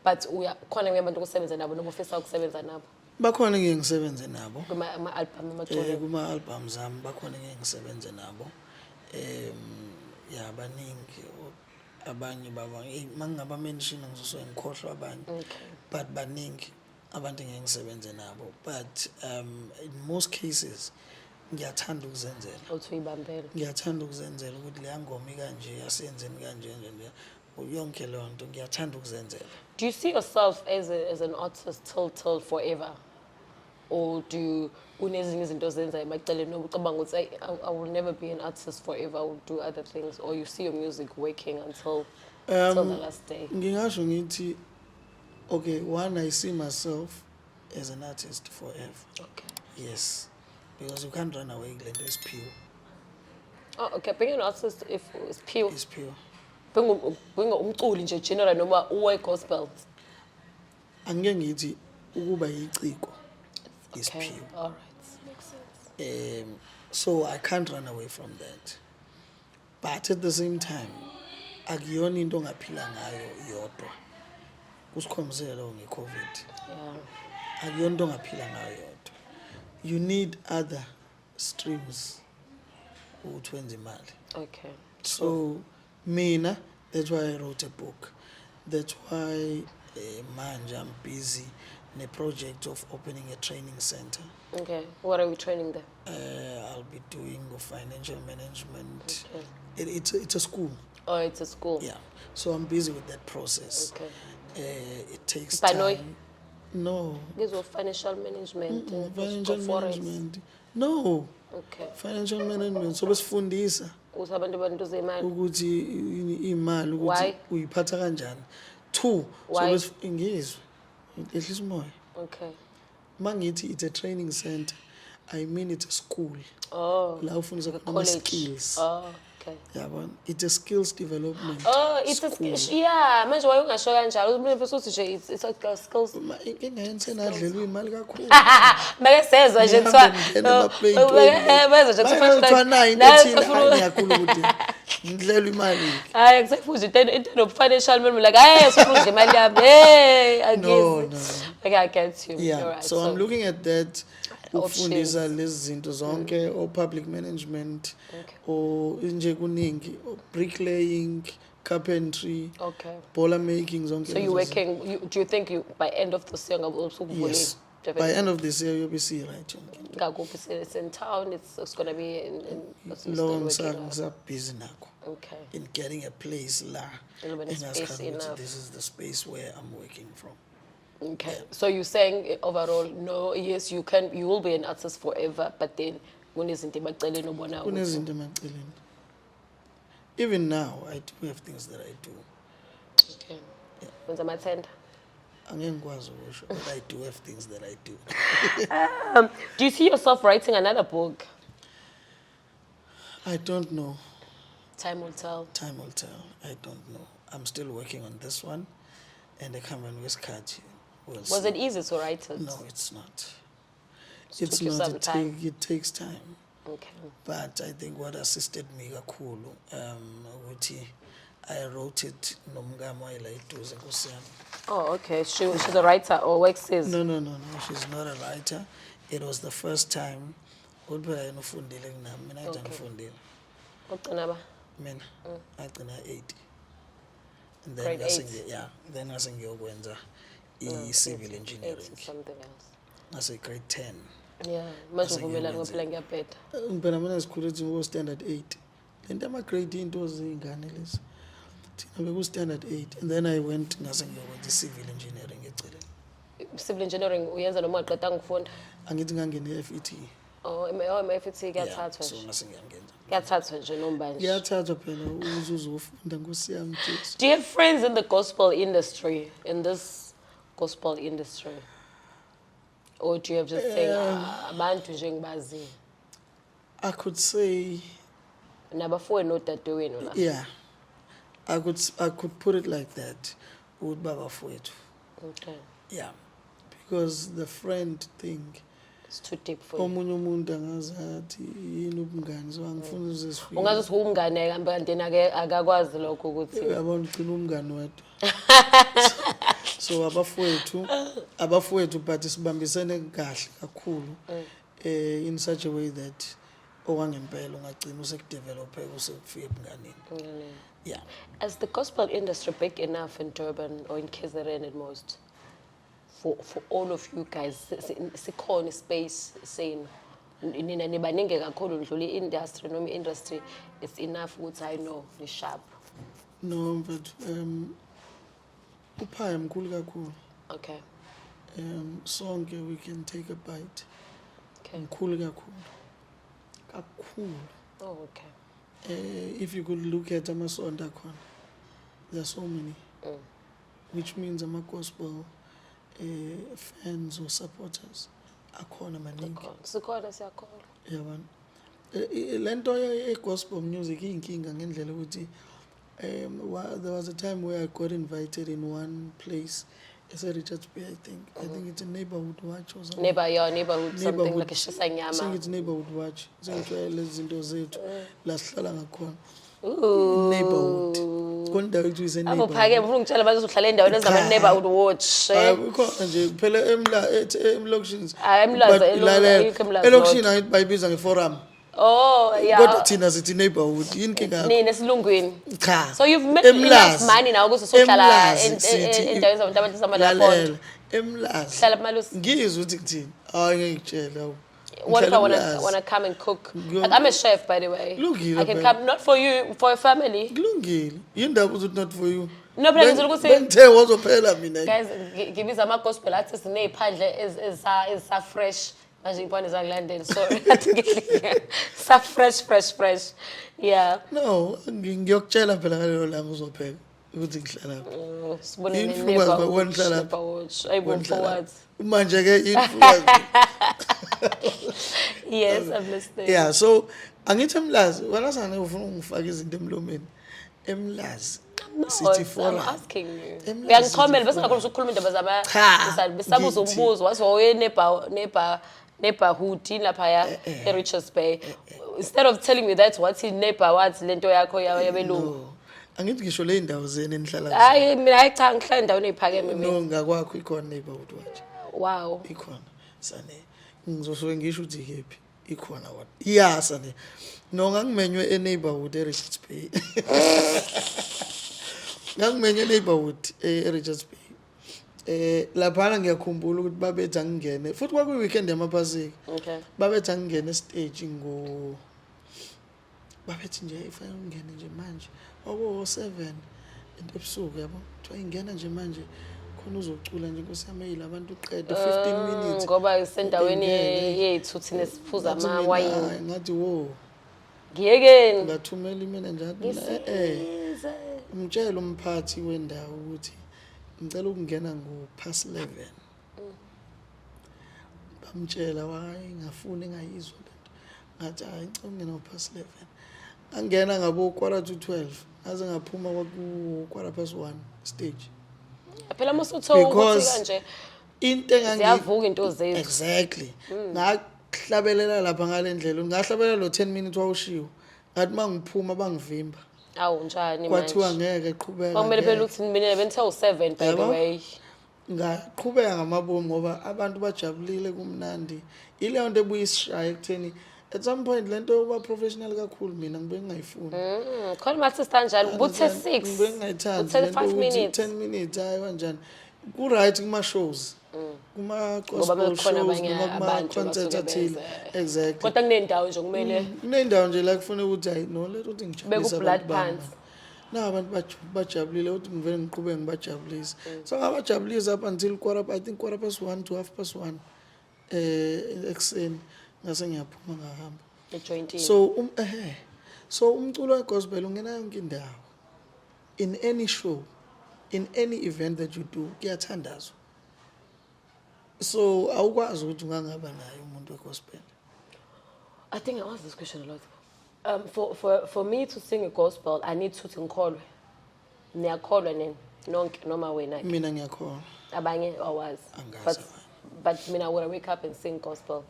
[SPEAKER 1] But we are khona ngiyabantu kusebenza nabo nobufisa ukusebenza nabo
[SPEAKER 2] Bakhona engeke ngisebenze nabo.
[SPEAKER 1] kuma-album amaculi.
[SPEAKER 2] Kuma-albums ami bakhona engeke ngisebenze nabo. Yeah, baningi abanye baba mangingaba mention ngizosuke ngikhohlwa abanye.
[SPEAKER 1] Okay.
[SPEAKER 2] But baningi abantu engeke ngisebenze nabo. But in most cases ngiyathanda ukuzenzela.
[SPEAKER 1] Awuthi uyibambele.
[SPEAKER 2] Ngiyathanda ukuzenzela ukuthi leya ngoma ikanje yasenzeni kanje nje. Yonke leyo nto ngiyathanda ukuzenzela.
[SPEAKER 1] Do you see yourself as an artist till forever? Or do you unezinye izinto ozenzayo emaceleni noma ucabanga ukuthi I will never be an artist forever, I will do other things, or you see your music working until the last day?
[SPEAKER 2] Ngingasho ngithi okay, one, I see myself as an artist forever.
[SPEAKER 1] Okay.
[SPEAKER 2] Yes. Because you can't run away kule nto is pure.
[SPEAKER 1] Oh, okay. Being an artist, if it's pure.
[SPEAKER 2] It's pure.
[SPEAKER 1] Being umculi nje general noma uwe gospel.
[SPEAKER 2] Angeke ngithi ukuba yiciko is
[SPEAKER 1] Okay.
[SPEAKER 2] pure.
[SPEAKER 1] All right. Makes sense.
[SPEAKER 2] So I can't run away from that. But at the same time, akuyona into ongaphila ngayo yodwa. Kusikhombisele lo nge-COVID.
[SPEAKER 1] Yeah.
[SPEAKER 2] Akuyona into ongaphila ngayo yodwa. You need other streams ukuthi wenze imali.
[SPEAKER 1] Okay.
[SPEAKER 2] So mina, that's why I wrote a book. That's why manje I'm busy in a project of opening a training center.
[SPEAKER 1] Okay. What are we training there?
[SPEAKER 2] I'll be doing financial management.
[SPEAKER 1] Okay.
[SPEAKER 2] It's a school.
[SPEAKER 1] Oh, it's a school.
[SPEAKER 2] Yeah. So I'm busy with that process.
[SPEAKER 1] Okay.
[SPEAKER 2] It takes
[SPEAKER 1] Banoy?
[SPEAKER 2] time. No.
[SPEAKER 1] This was financial management.
[SPEAKER 2] Financial
[SPEAKER 1] forex.
[SPEAKER 2] management. No.
[SPEAKER 1] Okay.
[SPEAKER 2] Financial management. So besifundisa
[SPEAKER 1] Ukuthi abantu bantuze imali.
[SPEAKER 2] ukuthi imali
[SPEAKER 1] Why?
[SPEAKER 2] ukuthi uyiphatha kanjani. Two.
[SPEAKER 1] Why?
[SPEAKER 2] So ngizwe. Ehlisa umoya.
[SPEAKER 1] Okay.
[SPEAKER 2] Mangithi it's a training center. I mean it's a school.
[SPEAKER 1] Oh.
[SPEAKER 2] La ufundisa khona
[SPEAKER 1] College.
[SPEAKER 2] skills.
[SPEAKER 1] Oh, okay.
[SPEAKER 2] Yabona? It's a skills development.
[SPEAKER 1] Oh, it's
[SPEAKER 2] school.
[SPEAKER 1] yeah, manje wayengasho kanjalo umntu futhi nje it's a skills.
[SPEAKER 2] Inkinga yentsena adlelwe imali kakhulu.
[SPEAKER 1] Make sezwe nje kuthiwa beza nje
[SPEAKER 2] kuthiwa nayo into ethile ngiyakhulu ukuthi ngidlelwe imali.
[SPEAKER 1] Hayi kusefuze into financial management like hayi sifuze imali yami. Hey, I guess.
[SPEAKER 2] No.
[SPEAKER 1] Okay, I get you.
[SPEAKER 2] Yeah.
[SPEAKER 1] Right,
[SPEAKER 2] so I'm looking at that. Ukufundisa
[SPEAKER 1] Options.
[SPEAKER 2] lezi zinto zonke or public management
[SPEAKER 1] Okay.
[SPEAKER 2] or nje kuningi bricklaying, carpentry,
[SPEAKER 1] Okay.
[SPEAKER 2] boiler making zonke.
[SPEAKER 1] So you're
[SPEAKER 2] lezo
[SPEAKER 1] working, do you think you by end of this year will also
[SPEAKER 2] zinto. Yes. By end of this year you'll be seeing right.
[SPEAKER 1] it's in town, it's going to be in
[SPEAKER 2] Long
[SPEAKER 1] working out.
[SPEAKER 2] busy nako
[SPEAKER 1] Okay.
[SPEAKER 2] in getting a place la.
[SPEAKER 1] Little bit of
[SPEAKER 2] engazi
[SPEAKER 1] space
[SPEAKER 2] khona ukuthi
[SPEAKER 1] enough.
[SPEAKER 2] this is the space where I'm working from.
[SPEAKER 1] Okay. So you're saying overall, no, yes, you will be an artist forever, but then kunezinto emaceleni ubona ukuthi.
[SPEAKER 2] Kunezinto emaceleni. Even now I do have things that I do.
[SPEAKER 1] Okay. Wenza amathenda.
[SPEAKER 2] Angeke ngikwazi ukusho, but I do have things that I do.
[SPEAKER 1] Do you see yourself writing another book?
[SPEAKER 2] I don't know.
[SPEAKER 1] Time will tell.
[SPEAKER 2] Time will tell. I don't know. I'm still working on this one, and the Cameron Wiskati will
[SPEAKER 1] Was
[SPEAKER 2] see.
[SPEAKER 1] it easy to write it?
[SPEAKER 2] No, it's not.
[SPEAKER 1] It
[SPEAKER 2] It's
[SPEAKER 1] took you
[SPEAKER 2] not.
[SPEAKER 1] some time.
[SPEAKER 2] It takes time.
[SPEAKER 1] Okay.
[SPEAKER 2] But I think what assisted me kakhulu, ukuthi I wrote it nomngamo ayelayiduze Nkosi yami.
[SPEAKER 1] Oh, okay. She's a writer or works as.
[SPEAKER 2] No. She's not a writer. It was the first time. Udba yena ufundile kunami. Mina nje ngifundile.
[SPEAKER 1] Ugcina ba?
[SPEAKER 2] Mina agcina 80. And
[SPEAKER 1] Grade
[SPEAKER 2] then
[SPEAKER 1] eight.
[SPEAKER 2] then ngasengiyokwenza i-civil engineering.
[SPEAKER 1] It's something else.
[SPEAKER 2] Ngase grade 10.
[SPEAKER 1] Yeah. Manje uvumelana ngophela ngiyabheda.
[SPEAKER 2] Ngibhena mina sikhule ethi ngo standard 8. Lento ama grade into zingane lezi. Thina beku standard 8 and then I went ngase ngiyokwenza i-civil engineering eceleni.
[SPEAKER 1] Civil engineering uyenza noma aqeda ngifunda.
[SPEAKER 2] Angithi ngangena e-FET.
[SPEAKER 1] Oh, FET kuyathathwa
[SPEAKER 2] So
[SPEAKER 1] nje.
[SPEAKER 2] ngase ngiyangenza.
[SPEAKER 1] Kuyathathwa nje nombanje.
[SPEAKER 2] Ngiyathathwa phela uzuzofunda Nkosi yami Jesu.
[SPEAKER 1] Do you have friends in the gospel industry, in this gospel industry? Or do you have just saying, abantu nje engibaziyo?
[SPEAKER 2] I could say,
[SPEAKER 1] Nabafowenu nodadewenu la.
[SPEAKER 2] yeah, I could put it like that. With Baba Fuetu.
[SPEAKER 1] Okay.
[SPEAKER 2] Yeah. Because the friend thing,
[SPEAKER 1] It's too deep for you.
[SPEAKER 2] omunye umuntu angazathi yini ubungani so angifuni uzesifike.
[SPEAKER 1] Ungaze umngane kanti akakwazi lokho ukuthi.
[SPEAKER 2] Yabona ugcina umngani wedwa. So abafowethu but sibambisene kahle kakhulu in such a way that owangempela ungagcina usekudevelop usekufika ebunganeni. Yeah.
[SPEAKER 1] Is the gospel industry big enough in Durban or in KZN at most? For all of you guys, sikhona space same. Nina nibaningi kakhulu ndlula industry noma industry is enough ukuthi I know ni sharp.
[SPEAKER 2] No, but uphaya mkhulu kakhulu.
[SPEAKER 1] Okay.
[SPEAKER 2] Sonke we can take a bite.
[SPEAKER 1] Okay.
[SPEAKER 2] Mkhulu kakhulu. Kakhulu.
[SPEAKER 1] Oh, okay.
[SPEAKER 2] If you could look at amasonto akhona, there are so many. Which means gospel fans or supporters akhona maningi.
[SPEAKER 1] Sikhona siyakholwa.
[SPEAKER 2] Yabona. Lento gospel music inkinga ngendlela ukuthi there was a time where I got invited in one place. It's a Richards Bay, I think. I think it's a neighborhood watch or something.
[SPEAKER 1] Neighborhood, something like a
[SPEAKER 2] I
[SPEAKER 1] shisanyama.
[SPEAKER 2] think it's neighborhood watch. Zengijwayele izinto zethu la sihlala ngakhona.
[SPEAKER 1] Ooh.
[SPEAKER 2] Neighborhood. Kondawo ethu is a
[SPEAKER 1] Apho
[SPEAKER 2] neighborhood.
[SPEAKER 1] phake ngifuna ukutshala bazohlala endaweni ezama neighborhood watch.
[SPEAKER 2] Ukhona nje phela emlokishini.
[SPEAKER 1] Emlaza
[SPEAKER 2] Elokishini ayithi bayibiza ngeforum.
[SPEAKER 1] Oh, yeah.
[SPEAKER 2] Kodwa thina sithi neighborhood. Yini kinga?
[SPEAKER 1] Nini esilungwini.
[SPEAKER 2] Cha.
[SPEAKER 1] So you've made enough money now ukuthi sohlala endaweni zabantu abasama lapho.
[SPEAKER 2] Emlazi.
[SPEAKER 1] Hlala Malusi.
[SPEAKER 2] Ngizwe ukuthi kuthini? Hayi ngikutshela.
[SPEAKER 1] What if I wanna come and cook? Like, I'm a chef, by the way. I can come, not for you, for a family.
[SPEAKER 2] Kulungile. Yindaba ukuthi not for you.
[SPEAKER 1] No, but I'm going to say,
[SPEAKER 2] bengithe wazophela mina.
[SPEAKER 1] guys, give me some gospel artists neziphandle is fresh. Manje ibona zakulandela. Sorry. Sa fresh. Yeah.
[SPEAKER 2] No, ngiyokutshela phela ngalelo langa uzopheka ukuthi ngihlala.
[SPEAKER 1] Sibone
[SPEAKER 2] Influence
[SPEAKER 1] I forward.
[SPEAKER 2] Manje ke influence.
[SPEAKER 1] Yes, I'm listening.
[SPEAKER 2] Yeah, so angithi emlazi wena sana ufuna ungifaka izinto emlomeni. Emlazi.
[SPEAKER 1] I'm asking you. Uyangichomela bese ngakhona ukukhuluma indaba zama besabuza umbuzo wasoye neighborhood lapha ya Richards Bay. Instead of telling me that's what in neighbor what lento yakho yabelungu.
[SPEAKER 2] Angithi ngisho le ndawo zeni enihlala.
[SPEAKER 1] Hayi mina cha ngihlala endaweni eziphakeme mina.
[SPEAKER 2] No ngakwakho ikhona neighborhood watch.
[SPEAKER 1] Wow.
[SPEAKER 2] Ikhona. Sane. Ngizosuke ngisho ukuthi ikephi. Ikhona what. Yeah sane. No ngangimenywe eneighborhood eRichards Bay. Ngangimenywe neighborhood eRichards Bay. Lapha ngiyakhumbula ukuthi babethu angingene futhi kwakuyi weekend yamaphasika.
[SPEAKER 1] Okay.
[SPEAKER 2] Babethu angingene stage babethu nje if ngene nje manje owo 7 ebusuku yabo kuthiwa ingena nje manje khona uzocula nje Nkosi yami abantu uqede 15 minutes
[SPEAKER 1] ngoba isendaweni yethu thina siphuza ama wine
[SPEAKER 2] ngathi wo
[SPEAKER 1] ngiyekeni
[SPEAKER 2] ngathumela imina njalo umtshela umphathi wendawo ukuthi ngicela ukungena ngo-11:30 bamtshela wayi ngafuna engayizwa lento ngathi hayi ngicela ukungena ngo-11:30 angena ngabo 12:15 aze ngaphuma ku1:15 stage
[SPEAKER 1] phela musutho ukuthi kanje
[SPEAKER 2] into
[SPEAKER 1] siyavuka into zethu
[SPEAKER 2] exactly ngahlabelela lapha ngalendlela ngahlabelela lo 10 minutes wawushiwo ngathi mangiphuma bangivimba
[SPEAKER 1] awu njani manje
[SPEAKER 2] kwathiwa ngeke eqhubeka
[SPEAKER 1] kwamele phela ukuthi mina benthe u7 by the way
[SPEAKER 2] ngaqhubeka ngamabomu ngoba abantu bajabulile kumnandi ileyo nto ebuye isishaye ekutheni at some point lento yokuba professional kakhulu mina ngibe ngayifuni
[SPEAKER 1] khona mathi kanjani ubuthe 6
[SPEAKER 2] ngibe ngayithandi
[SPEAKER 1] uthe 5 minutes
[SPEAKER 2] 10 minutes hayi kanjani ku right kuma shows kuma gospel shows kuma concert athile exactly
[SPEAKER 1] kodwa kunendawo nje kumele
[SPEAKER 2] kunendawo nje la kufanele ukuthi hayi no let uthi ngijabulisa
[SPEAKER 1] blood pants
[SPEAKER 2] na abantu bajabulile uthi ngivele ngiqhubeke ngibajabulisa so ngabajabulisa up until I think 1:15 to 1:30 ekseni ngase ngiyaphuma ngahamba
[SPEAKER 1] ejoint
[SPEAKER 2] so umculo wegospel ungena yonke indawo in any show in any event that you do kuyathandazwa So awukwazi ukuthi ungangaba naye umuntu wegospel.
[SPEAKER 1] I think I asked this question a lot. For me to sing a gospel, I need to ngikholwe. Niyakholwa nini? Nonke noma wena.
[SPEAKER 2] Mina ngiyakholwa.
[SPEAKER 1] Abanye awazi.
[SPEAKER 2] Angazi.
[SPEAKER 1] But mina would wake up and sing gospel.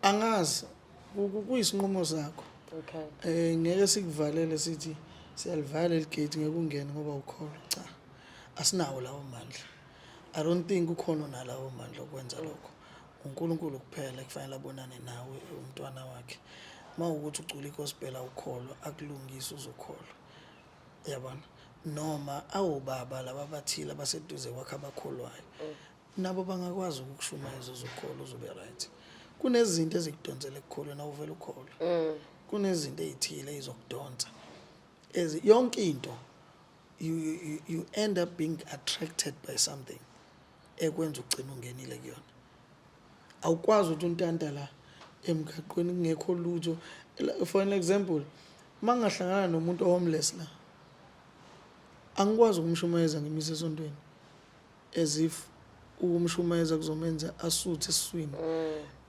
[SPEAKER 2] Angazi. Kuyisinqumo sakho.
[SPEAKER 1] Okay.
[SPEAKER 2] Ngeke sikuvalele sithi siyalivala igate ngeke ungene ngoba ukholwa. Cha. Asinawo lawo mandla. I don't think ukhona nalawo mandla okwenza lokho. uNkulunkulu kuphela ekufanele abonane nawe umntwana wakhe. Mawukuthi ucula igospel awukholwa akulungisa uzokholwa. Yabona? Noma awubaba laba bathile abaseduze kwakhe abakholwayo. Nabo bangakwazi ukukushumayeza uzokholwa uzobe right. Kunezinto ezikudonsela ekukholweni awuvela ukholwa. Kunezinto ezithile ezokudonsa. Yonke into you end up being attracted by something ekwenza ugcina ungenile kuyona. Awukwazi ukuthi untanta la emgaqweni kungekho lutho. For an example, mangahlangana nomuntu homeless la angikwazi ukumshumayeza ngimise esontweni as if ukumshumayeza kuzomenza asuthe esiswini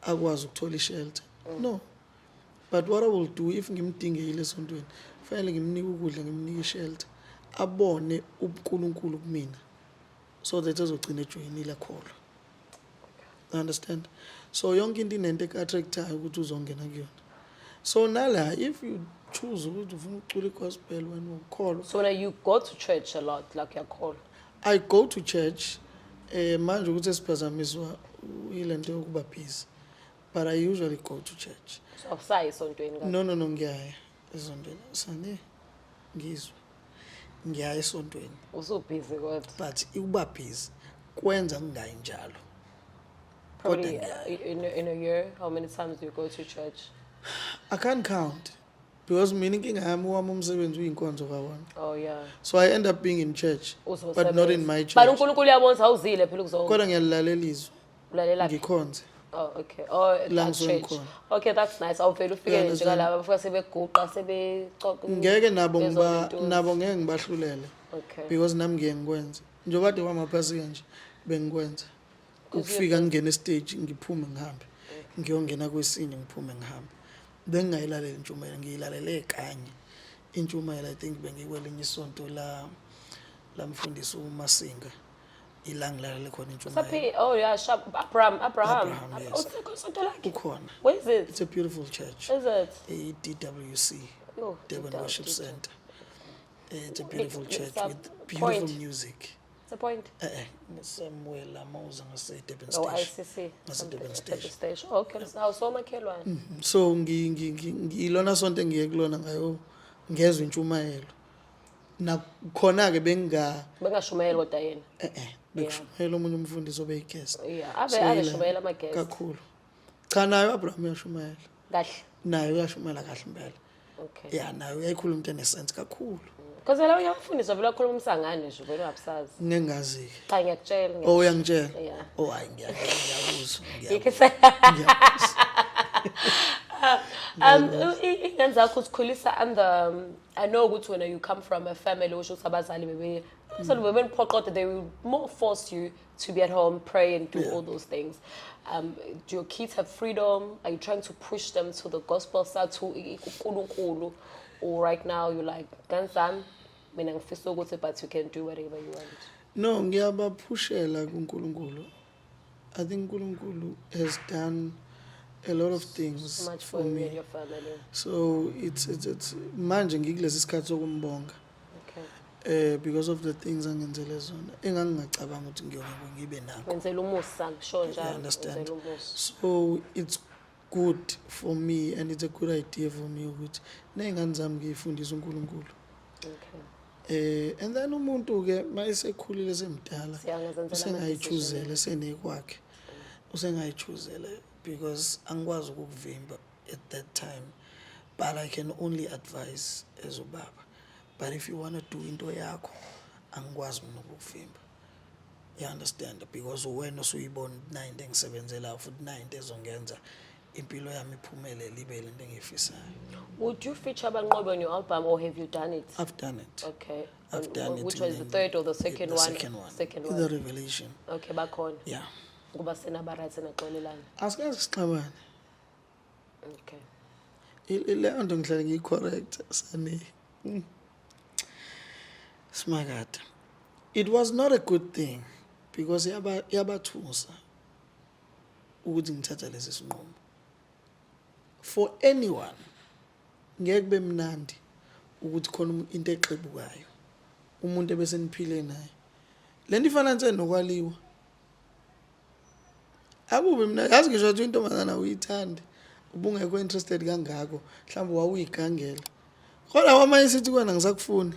[SPEAKER 2] akwazi ukuthola ishelter. No. But what I will do if ngimdingile esontweni fanele ngimnike ukudla ngimnike ishelter abone uNkulunkulu kumina so that ezogcina ejoyinile kholwa. Understand? So yonke into inento ekattractayo ukuthi uzongena kuyona. So nala if you choose ukuthi ufuna ukucula igospel wena ukholwa.
[SPEAKER 1] So now you go to church a lot like you're called.
[SPEAKER 2] I go to church manje ukuthi esiphazamiswa ilento yokuba busy. But I usually go to church.
[SPEAKER 1] So awusayi esontweni kahle.
[SPEAKER 2] No ngiyaya esontweni. Sane ngizwe. Ngiyaya esontweni.
[SPEAKER 1] Usubhizi kodwa.
[SPEAKER 2] But ukuba busy kwenza ngingayi njalo.
[SPEAKER 1] Probably in a year, how many times do you go to church?
[SPEAKER 2] I can't count because mina inkinga yami wami umsebenzi uyinkonzo kawana.
[SPEAKER 1] Oh yeah.
[SPEAKER 2] So I end up being in church but not in my church.
[SPEAKER 1] But uNkulunkulu uyabona awuzile phela ukuzona.
[SPEAKER 2] Kodwa ngiyalalela izwi.
[SPEAKER 1] Ulalela
[SPEAKER 2] ngikhonze.
[SPEAKER 1] Oh okay. Oh at church. Okay, that's nice. Awuvela ufike nje kalaba bafika sebeguqa sebecoca.
[SPEAKER 2] Ngeke nabo ngeke ngibahlulele.
[SPEAKER 1] Okay.
[SPEAKER 2] Because nami ngiye ngikwenze. Njengoba kade wamaphasi kanje bengikwenza. Ukufika ngene stage ngiphume ngihambe. Ngiyongena kwesinye ngiphume ngihambe. Bengayilalela intshumayelo ngiyilalele kanye. Intshumayelo I think bengikwelinye isonto la mfundisi uMasinga. Ilangilalele khona intshumayelo.
[SPEAKER 1] Oh yeah, Abraham.
[SPEAKER 2] Yes. Ukhona.
[SPEAKER 1] Where is it?
[SPEAKER 2] It's a beautiful church.
[SPEAKER 1] Is it?
[SPEAKER 2] A DWC.
[SPEAKER 1] Oh,
[SPEAKER 2] Durban Worship Center. It's a beautiful church with beautiful music.
[SPEAKER 1] It's a point.
[SPEAKER 2] Somewhere la mauza ngase Durban
[SPEAKER 1] Oh,
[SPEAKER 2] Station.
[SPEAKER 1] ICC.
[SPEAKER 2] Ngase Durban
[SPEAKER 1] Station.
[SPEAKER 2] Station.
[SPEAKER 1] Oh, okay. Now so makhelwane.
[SPEAKER 2] So ngilona sonto engiye kulona ngayo ngezwe intshumayelo. Na khona ke
[SPEAKER 1] bengashumayela kodwa yena.
[SPEAKER 2] bekushumayela umunye umfundisi obeyiguest.
[SPEAKER 1] Yeah, ave shumayela ama guest.
[SPEAKER 2] Kakhulu. Cha nayo Abraham uyashumayela.
[SPEAKER 1] Kahle.
[SPEAKER 2] Nayo uyashumayela kahle impela.
[SPEAKER 1] Okay.
[SPEAKER 2] Yeah, nayo uyayikhuluma into enesense kakhulu.
[SPEAKER 1] Because la uyafundisa vela khuluma umsangane nje vela ungabusazi.
[SPEAKER 2] Ngingazi.
[SPEAKER 1] Cha ngiyakutshela
[SPEAKER 2] Oh uyangitshela.
[SPEAKER 1] Yeah.
[SPEAKER 2] Oh hayi ngiyakuzwa.
[SPEAKER 1] Ingane zakho usikhulisa and I know ukuthi when you come from a family which abazali bebe they will more force you to be at home, pray and do all those things. Do your kids have freedom? Are you trying to push them to the gospel side to uNkulunkulu? Or right now you're like, Ganzam, mina ngifisa ukuthi but you can do whatever you want.
[SPEAKER 2] No, ngiyabaphushela kuNkulunkulu. I think uNkulunkulu has done a lot of things
[SPEAKER 1] much for me and your family.
[SPEAKER 2] So it's manje ngikulesi sikhathi sokumbonga.
[SPEAKER 1] Okay.
[SPEAKER 2] Because of the things angenzele zona engangingacabanga ukuthi ngibe nakho.
[SPEAKER 1] Wenzela umusa ngisho njalo.
[SPEAKER 2] Understand. So it's good for me and it's a good idea for me ukuthi nezingane zami ngiyifundisa uNkulunkulu.
[SPEAKER 1] Okay.
[SPEAKER 2] And then umuntu ke mayisekhulile semdala usengayichuzela senekwakhe. Usengayichuzela because angikwazi ukuvimba at that time, but I can only advise as ubaba. But if you want to do into yakho angikwazi mina ukuvimba. You understand? Because when usuyibona 9 engisebenzela futhi 9 ezongenza impilo yami iphumelele ibe lento engiyifisayo.
[SPEAKER 1] Would you feature Bangobo on your album or have you done it?
[SPEAKER 2] I've done it.
[SPEAKER 1] Okay.
[SPEAKER 2] I've done it.
[SPEAKER 1] Which was the third or the second
[SPEAKER 2] the
[SPEAKER 1] one?
[SPEAKER 2] Second one.
[SPEAKER 1] Second
[SPEAKER 2] The
[SPEAKER 1] one.
[SPEAKER 2] Revelation.
[SPEAKER 1] Okay, back on.
[SPEAKER 2] Yeah.
[SPEAKER 1] Kuba senabarathe naxolelana.
[SPEAKER 2] Asikazi sixabane.
[SPEAKER 1] Okay.
[SPEAKER 2] Leyo nto ngihlale ngiyi-correct sani. Smakata. It was not a good thing because yabathusa ukuthi ngithatha lesi sinqumo. For anyone ngeke kube mnandi ukuthi khona into exebukayo umuntu ebeseniphile naye. Lento ifana nje nokwaliwa. Akube mina yazi ngisho ukuthi intombazana uyithanda ubungekho interested kangako mhlawumbe wawuyigangela. Kodwa wama isithi kwena ngisakufuni.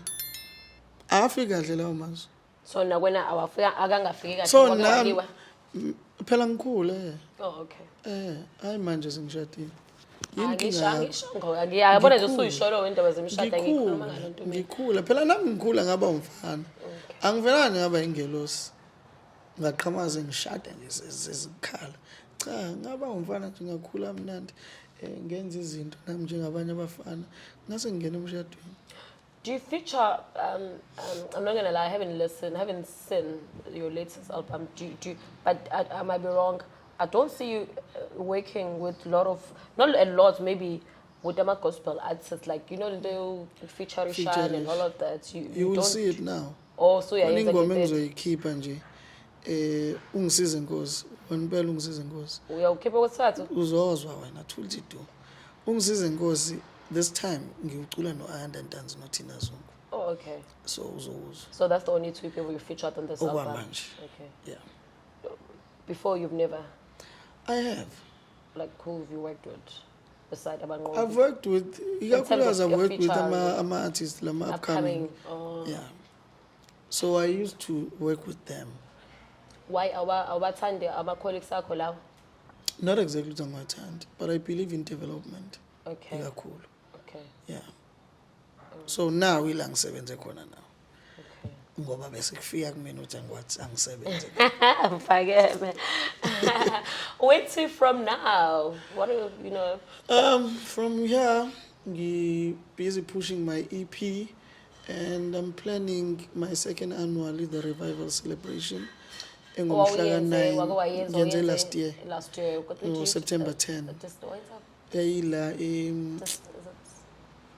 [SPEAKER 2] Afika kahle lawo mazwi.
[SPEAKER 1] So nakwena awafika akangafiki kahle
[SPEAKER 2] So
[SPEAKER 1] ngoba waliwa.
[SPEAKER 2] Phela ngikhule.
[SPEAKER 1] Oh okay.
[SPEAKER 2] Hayi manje sengishadile.
[SPEAKER 1] Angisho ngiyabona nje usuyisholo wendaba zemishado ngikhuluma ngalonto mina.
[SPEAKER 2] Ngikhula phela nami ngikhula ngaba umfana. Angivelani ngaba ingelosi. Ngaqhamaza ngishada nje sezikhala. Cha ngaba umfana nje ngakhula mnandi ngenza izinto nami njengabanye abafana ngase ngene emshadweni.
[SPEAKER 1] Do you feature I'm not gonna lie, I haven't seen your latest album. Do you but I might be wrong. I don't see you working with a lot of, not a lot, maybe with them gospel artists, like, you know, they feature Rishan and all of that.
[SPEAKER 2] You will
[SPEAKER 1] don't
[SPEAKER 2] see it now.
[SPEAKER 1] Oh, so yeah,
[SPEAKER 2] ingoma engizoyikhipha nje ungisize Nkosi, wonibela ungisize Nkosi.
[SPEAKER 1] Uyawukhipha kwesithathu?
[SPEAKER 2] Uzozwa wena thulithi do. Ungisize Nkosi this time ngiwucula noAnda Ntanzi noThina Zungu.
[SPEAKER 1] Oh, okay.
[SPEAKER 2] So uzowuzwa.
[SPEAKER 1] So that's the only two people you featured on this album?
[SPEAKER 2] Okwamanje.
[SPEAKER 1] Okay.
[SPEAKER 2] Yeah.
[SPEAKER 1] Before you've never?
[SPEAKER 2] I have.
[SPEAKER 1] Like who have you worked with? Beside Abangozi?
[SPEAKER 2] I've worked with, I've worked with artists, upcoming.
[SPEAKER 1] Oh.
[SPEAKER 2] Yeah. So I used to work with them.
[SPEAKER 1] Why our colleagues are lawo?
[SPEAKER 2] Not exactly to my hand, but I believe in development.
[SPEAKER 1] Okay.
[SPEAKER 2] Yeah, cool.
[SPEAKER 1] Okay.
[SPEAKER 2] Yeah. So now ila ngisebenze khona now.
[SPEAKER 1] Okay.
[SPEAKER 2] Ngoba bese kufika kumina uthi ngwathi angisebenze.
[SPEAKER 1] Mfakeme. Where to from now? What are you know?
[SPEAKER 2] From here, I'm busy pushing my EP, and I'm planning my second annual the revival celebration. Engomhla ka-9 yenze last year.
[SPEAKER 1] Last year.
[SPEAKER 2] September 10.
[SPEAKER 1] Just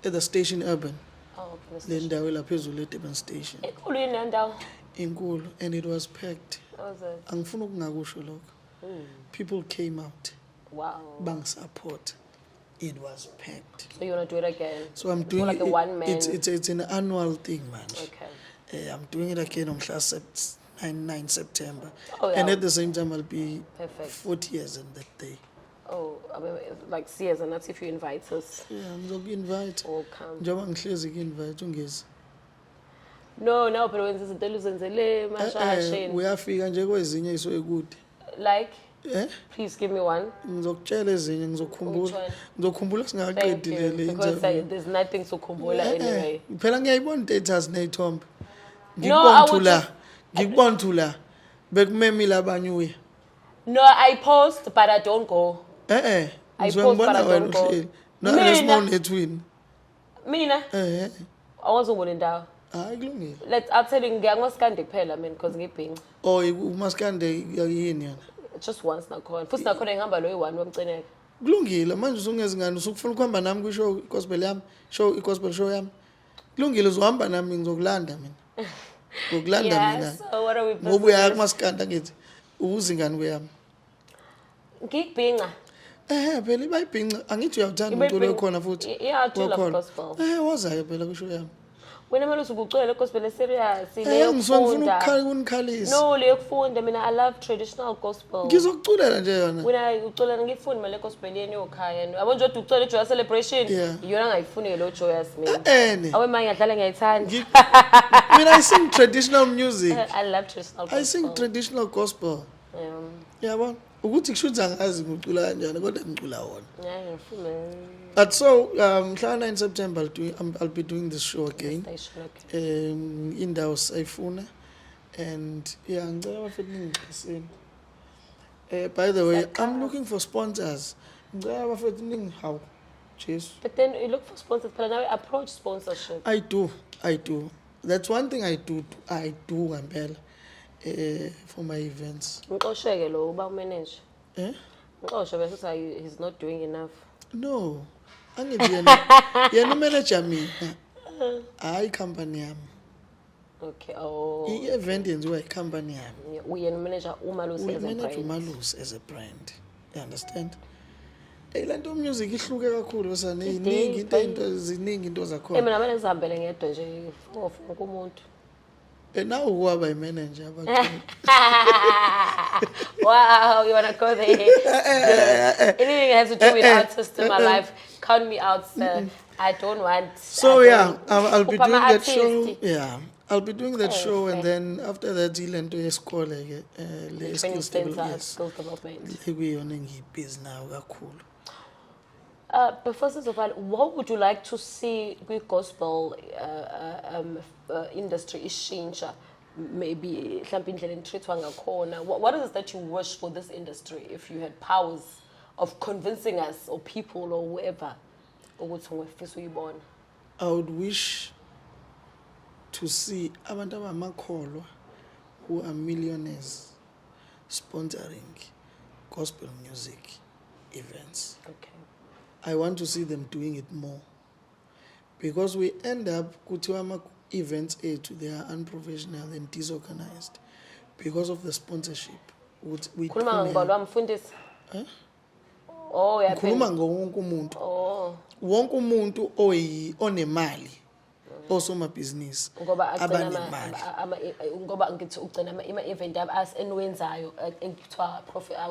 [SPEAKER 2] At the station urban.
[SPEAKER 1] Oh, okay.
[SPEAKER 2] Le ndawo laphezulu eDurban station.
[SPEAKER 1] Enkulu yini ndawo?
[SPEAKER 2] Inkulu, and it was packed.
[SPEAKER 1] How was it?
[SPEAKER 2] Angifuna ukungakusho lokho. People came out.
[SPEAKER 1] Wow.
[SPEAKER 2] Bang support. It was packed.
[SPEAKER 1] So you want to do it again?
[SPEAKER 2] So I'm doing
[SPEAKER 1] like a one man.
[SPEAKER 2] It's an annual thing, man.
[SPEAKER 1] Okay.
[SPEAKER 2] I'm doing it again on 9 September.
[SPEAKER 1] Oh, yeah.
[SPEAKER 2] And at the same time I'll be
[SPEAKER 1] Perfect.
[SPEAKER 2] 40 years on that day.
[SPEAKER 1] Oh, I mean, like CS, and that's if you invite us.
[SPEAKER 2] Yeah, ngizoku-invite.
[SPEAKER 1] Or come.
[SPEAKER 2] Njengoba ngihlezi ku-invite ungezi.
[SPEAKER 1] No, but wenza izinto eluzenzele mashasheni.
[SPEAKER 2] Uyafika nje kwezinye isuke kude.
[SPEAKER 1] Like?
[SPEAKER 2] Please
[SPEAKER 1] give me one.
[SPEAKER 2] Ngizokutshela ezinye ngizokhumbula singaqedi le
[SPEAKER 1] because there's nothing to khumbula anyway.
[SPEAKER 2] Phela ngiyayibona status neyithombe. Ngikubona thula. Bekumemile abanye uya.
[SPEAKER 1] No, I post but I don't go.
[SPEAKER 2] I
[SPEAKER 1] post but I don't go.
[SPEAKER 2] No, respond etwini.
[SPEAKER 1] Mina? Awuzongibona indawo.
[SPEAKER 2] Hayi kulungile.
[SPEAKER 1] I'll tell you ngiyangosikande kuphela mina because ngibhinqa.
[SPEAKER 2] Oh, umaskande yini yana?
[SPEAKER 1] Just once nakhona. Futhi nakhona ngihamba lo yi1 womcineka.
[SPEAKER 2] Kulungile manje usungezingane usukufuna ukuhamba nami kwishow gospel yami, gospel show yami. Kulungile uzohamba nami ngizokulanda mina. Ngokulanda mina.
[SPEAKER 1] So what are we
[SPEAKER 2] Ngoba uya kumaskanda ngithi ubuzingane kweyami.
[SPEAKER 1] Ngibhinqa.
[SPEAKER 2] Phela bayibhinqa angithi uyawuthanda umculo okhona futhi.
[SPEAKER 1] Yeah, I love gospel.
[SPEAKER 2] Wazayo phela kusho yami.
[SPEAKER 1] Wena Malusi ubucwele gospel serious
[SPEAKER 2] ngifuna ukukhalisa.
[SPEAKER 1] No, le yokufunda mina I love traditional gospel.
[SPEAKER 2] Ngizokuculela nje yona.
[SPEAKER 1] Wena ucula ngifuni male gospel yeni yokhaya. Yabo nje ucula joy celebration. Yona ngayifuni lo joyous mina. Awe manje ngihlala ngiyayithanda.
[SPEAKER 2] Mina I sing traditional music.
[SPEAKER 1] I love traditional gospel.
[SPEAKER 2] I sing traditional gospel. Yabona ukuthi kushuza ngazi ngicula kanjani kodwa ngicula wona.
[SPEAKER 1] Yeah, ngifuna.
[SPEAKER 2] But so, 9 September, I'll be doing this show again. In the house, and yeah, by the way, I'm looking for sponsors. ngicela bafethu ningihawu jesu.
[SPEAKER 1] But then you look for sponsors, but now approach sponsorship.
[SPEAKER 2] I do. That's one thing I do ngempela for my events.
[SPEAKER 1] Ngixosheke lo uba manager.
[SPEAKER 2] Eh?
[SPEAKER 1] Ngixoshe bese uthi he's not doing enough.
[SPEAKER 2] No. Angithi yena manager mina. Hayi company yami.
[SPEAKER 1] Okay. Oh.
[SPEAKER 2] I-event yenziwa i-company yami.
[SPEAKER 1] Uyena manager uMalusi as a brand.
[SPEAKER 2] uMalusi as a brand. You understand? Lento music ihluke kakhulu sana ziningi into zakhona.
[SPEAKER 1] Mina manje ngizihambele ngedwa nje wonke umuntu.
[SPEAKER 2] Now ukwaba imanager abantu.
[SPEAKER 1] Wow, you wanna go there? Anything that has to do with artists in my life, count me out, sir. I don't want.
[SPEAKER 2] So yeah, I'll be doing that show. Yeah, I'll be doing that show, and then after that, ilento yesikole ke skills development. Lekuyona ngiyibhizi nawo kakhulu.
[SPEAKER 1] But first of all, what would you like to see with gospel industry ishintsha? Maybe mhlawumbe indlela enitreatwa ngakhona. What is it that you wish for this industry if you had powers of convincing us or people or whoever ukuthi ngifisa uyibona?
[SPEAKER 2] I would wish to see abantu abamakholwa who are millionaires sponsoring gospel music events.
[SPEAKER 1] Okay.
[SPEAKER 2] I want to see them doing it more. Because we end up kuthiwa events they are unprofessional and disorganized because of the sponsorship.
[SPEAKER 1] Khuluma ngibalo wamfundisi. Oh yeah.
[SPEAKER 2] Khuluma ngowonke umuntu.
[SPEAKER 1] Oh.
[SPEAKER 2] Wonke umuntu onemali. Osomabhizinisi abanemali.
[SPEAKER 1] Ngoba ngithi ugcina ama event as enwenzayo ekuthiwa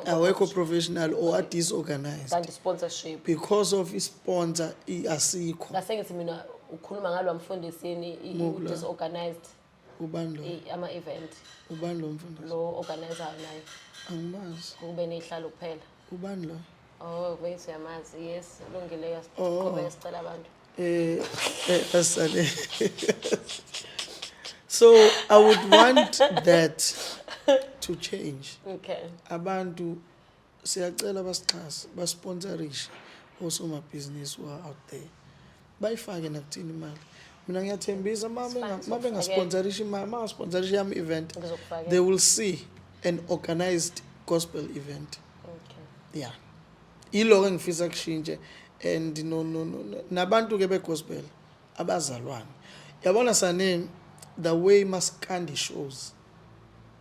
[SPEAKER 2] awekho professional or disorganized.
[SPEAKER 1] Kanti sponsorship.
[SPEAKER 2] Because of sponsor asikho.
[SPEAKER 1] Ngase ngithi mina ukhuluma ngalo wamfundisini disorganized.
[SPEAKER 2] Ubani lo?
[SPEAKER 1] Ama event.
[SPEAKER 2] Ubani lo mfundisi?
[SPEAKER 1] Lo organizer naye.
[SPEAKER 2] Angimazi.
[SPEAKER 1] Kube nehlalo kuphela.
[SPEAKER 2] Ubani lo?
[SPEAKER 1] Oh, bese yamazi. Yes, lungile yasicela yasicela abantu.
[SPEAKER 2] So I would want that to change.
[SPEAKER 1] Okay.
[SPEAKER 2] Abantu siyacela basixhase basponsorishe osomabhizinisi wa out there. Bayifake nakuthini imali. Mina ngiyathembisa mabe ngasponsorishi imali, masponsorishi yami event. They will see an organized gospel event.
[SPEAKER 1] Okay.
[SPEAKER 2] Yeah. Iloko engifisa kushintshe and no nabantu ke be gospel abazalwane yabona saneni the way maskandi shows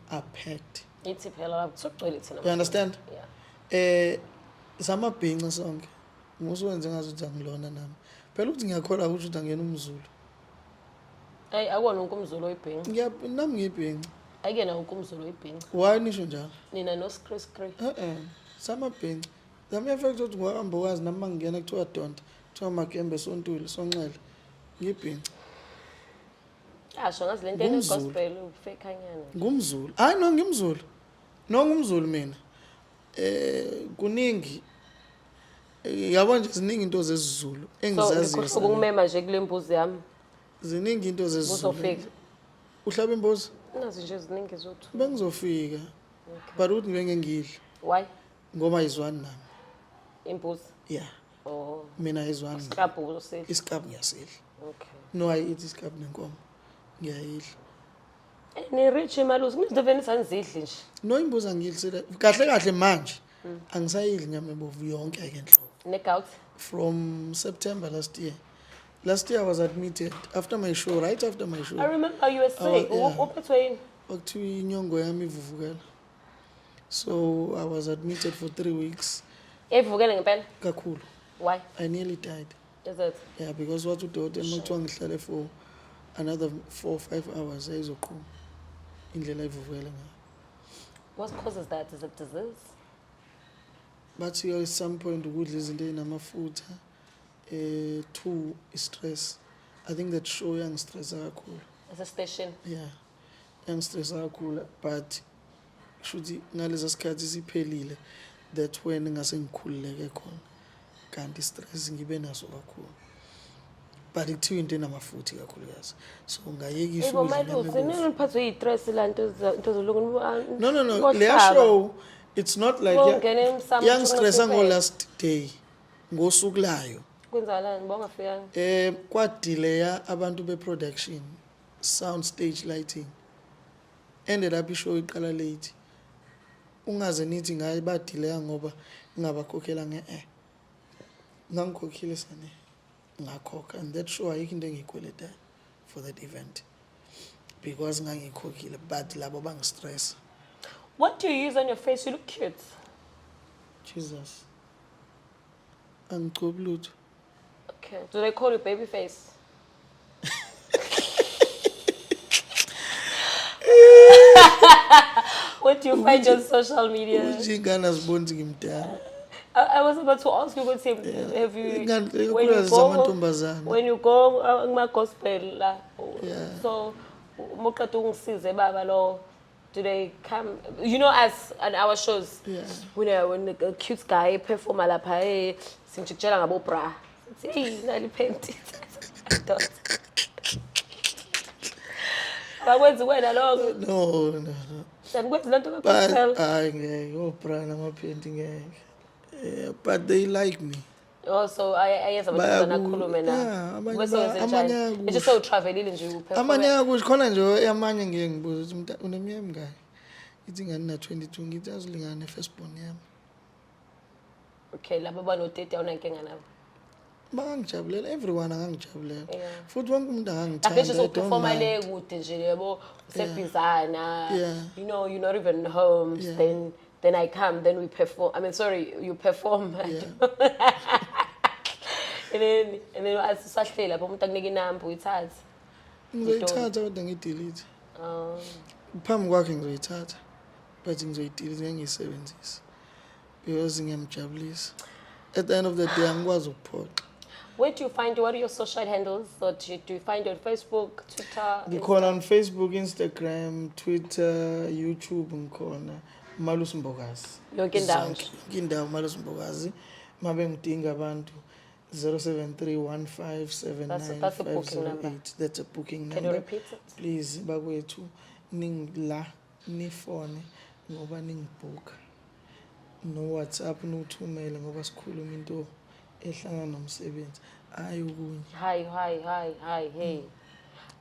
[SPEAKER 2] are packed.
[SPEAKER 1] Ithi phela kutsogcwele thina.
[SPEAKER 2] You understand?
[SPEAKER 1] Yeah.
[SPEAKER 2] Samabhinqa sonke nguswenze ngazuthi angilona nami phela ukuthi ngiyakhola ukuthi angena umZulu.
[SPEAKER 1] Hey akona unkumzulu oyibhinqa.
[SPEAKER 2] Nami ngiyibhinqa.
[SPEAKER 1] Ayikena unkumzulu oyibhinqa.
[SPEAKER 2] Why nisho njalo?
[SPEAKER 1] Nina no skri.
[SPEAKER 2] Samabhinqa. Zami effect ukuthi Mbokazi nami mangena kuthiwa donta kuthiwa Makembe Sontuli Sonxele ngibhinqa.
[SPEAKER 1] Asho ngazi lento ene gospel ufake anyana.
[SPEAKER 2] Ngumzulu. Hayi no ngimzulu. No ngumzulu mina. Kuningi yabo nje ziningi into zesizulu engizaziyo.
[SPEAKER 1] So ukumema nje kule mbuzi yami.
[SPEAKER 2] Ziningi into zesizulu.
[SPEAKER 1] Uzofika.
[SPEAKER 2] Uhlaba imbuzi?
[SPEAKER 1] Nazi nje ziningi zothu.
[SPEAKER 2] Bengizofika. But uthi ngeke ngidle.
[SPEAKER 1] Why?
[SPEAKER 2] Ngoba izwani nami.
[SPEAKER 1] Imbuzi.
[SPEAKER 2] Yeah.
[SPEAKER 1] Oh.
[SPEAKER 2] Mina izwani.
[SPEAKER 1] Iskapu uzosidla.
[SPEAKER 2] Iskapu ngiyasidla.
[SPEAKER 1] Okay.
[SPEAKER 2] No, I eat iskapu nenkomo. Ngiyayidla.
[SPEAKER 1] Ni rich Malusi, ngithi vele sanizidli nje.
[SPEAKER 2] No imbuzi angiyidlisela. Kahle manje. Angisayidli inyama ebovu yonke ake enhloko.
[SPEAKER 1] Ne gout?
[SPEAKER 2] From September last year. Last year I was admitted after my show, right after my show.
[SPEAKER 1] I remember you were sick. Uphethwe yini?
[SPEAKER 2] Bakuthiwa inyongo yami ivuvukela. So I was admitted for 3 weeks.
[SPEAKER 1] Evukele ngempela?
[SPEAKER 2] Kakhulu.
[SPEAKER 1] Why?
[SPEAKER 2] I nearly died.
[SPEAKER 1] Is it?
[SPEAKER 2] Yeah, because what udokotela makuthiwa ngihlale for another 4 or 5 hours ayizoqhuma. Indlela ivuvukela ngayo.
[SPEAKER 1] What causes that? Is it disease?
[SPEAKER 2] But you at some point ukudla izinto ezinamafutha 2 stress. I think that show yangistressa kakhulu.
[SPEAKER 1] It's a station.
[SPEAKER 2] Yeah. Yangistressa kakhulu but shuthi ngaleza sikhathi siphelile that when ngase ngikhululeke khona kanti stress ngibe naso kakhulu. But kuthiwa into enamafutha kakhulukazi. So ngayekisha
[SPEAKER 1] ukudla. Ebo Malusi, nini niphathwe yistress la into zolungu.
[SPEAKER 2] No. Le show It's not like
[SPEAKER 1] Ungene msamo
[SPEAKER 2] yang
[SPEAKER 1] ukuthi
[SPEAKER 2] stress
[SPEAKER 1] ungahluphe.
[SPEAKER 2] ngo last day ngosuku layo.
[SPEAKER 1] Kwenzakalani bongafikanga?
[SPEAKER 2] Kwa delay abantu be production, sound stage lighting. Ended up ishow iqala late. Ungaze nithi ngayi ba delay ngoba ngabakhokhela ngangikhokhile sane. Ngakhokha, and that show ayikho into engiyikweleta for that event. Because ngangikhokhile but labo bang stress.
[SPEAKER 1] What do you use on your face? You look cute.
[SPEAKER 2] Jesus. Angigcobi lutho.
[SPEAKER 1] Okay. Do they call you baby face? What do you find on social media?
[SPEAKER 2] Ujingana sibonzi ngimdala.
[SPEAKER 1] I was about to ask you, what have you, when you go in gospel, so do they come? You know, as on our shows, when the cute guy perform lapha, sinchikela ngabo bra, hey, nali paint.
[SPEAKER 2] No. But I bra na painting. But they like me.
[SPEAKER 1] Oh, so I yes, abakhulume na. It's just so traveling nje uperform.
[SPEAKER 2] Amanye akuthi khona nje amanye ngeke ngibuza ukuthi uneminyaka mingaki. Ithi ngani na 22 ngithi azilingana firstborn yami.
[SPEAKER 1] Okay, laba bano30 awunankinga nabo.
[SPEAKER 2] Bangijabulela, everyone angangijabulela. Futhi wonke umuntu angangithanda.
[SPEAKER 1] Akhe nje uperforma le kude nje yebo usebhizana. You know, you're not even home, then I come, then we perform. I mean, sorry, you perform. And then as Sihleli lapho umuntu akunika inamba uyithatha.
[SPEAKER 2] Ngizoyithatha kodwa ngidelete. Phambi kwakhe ngizoyithatha. But ngizoyidelete ngiyisebenzise. Because ngiyamjabulisa. At the end of the day angikwazi ukuphoxa.
[SPEAKER 1] Where do you find, what are your social handles? Or do you find you on Facebook, Twitter?
[SPEAKER 2] Ngikhona on Facebook, Instagram, Twitter, YouTube ngikhona. Malusi Mbokazi.
[SPEAKER 1] Yonke indawo.
[SPEAKER 2] Indawo Malusi Mbokazi. Mabe ngidinga abantu 0731579508.
[SPEAKER 1] That's a booking number.
[SPEAKER 2] That's a booking number.
[SPEAKER 1] Can you repeat it?
[SPEAKER 2] Please bakwethu ningla nifone ngoba ningibook. No WhatsApp no thumela ngoba sikhuluma into ehlangana nomsebenzi. Hayi okunye.
[SPEAKER 1] Hi, hey.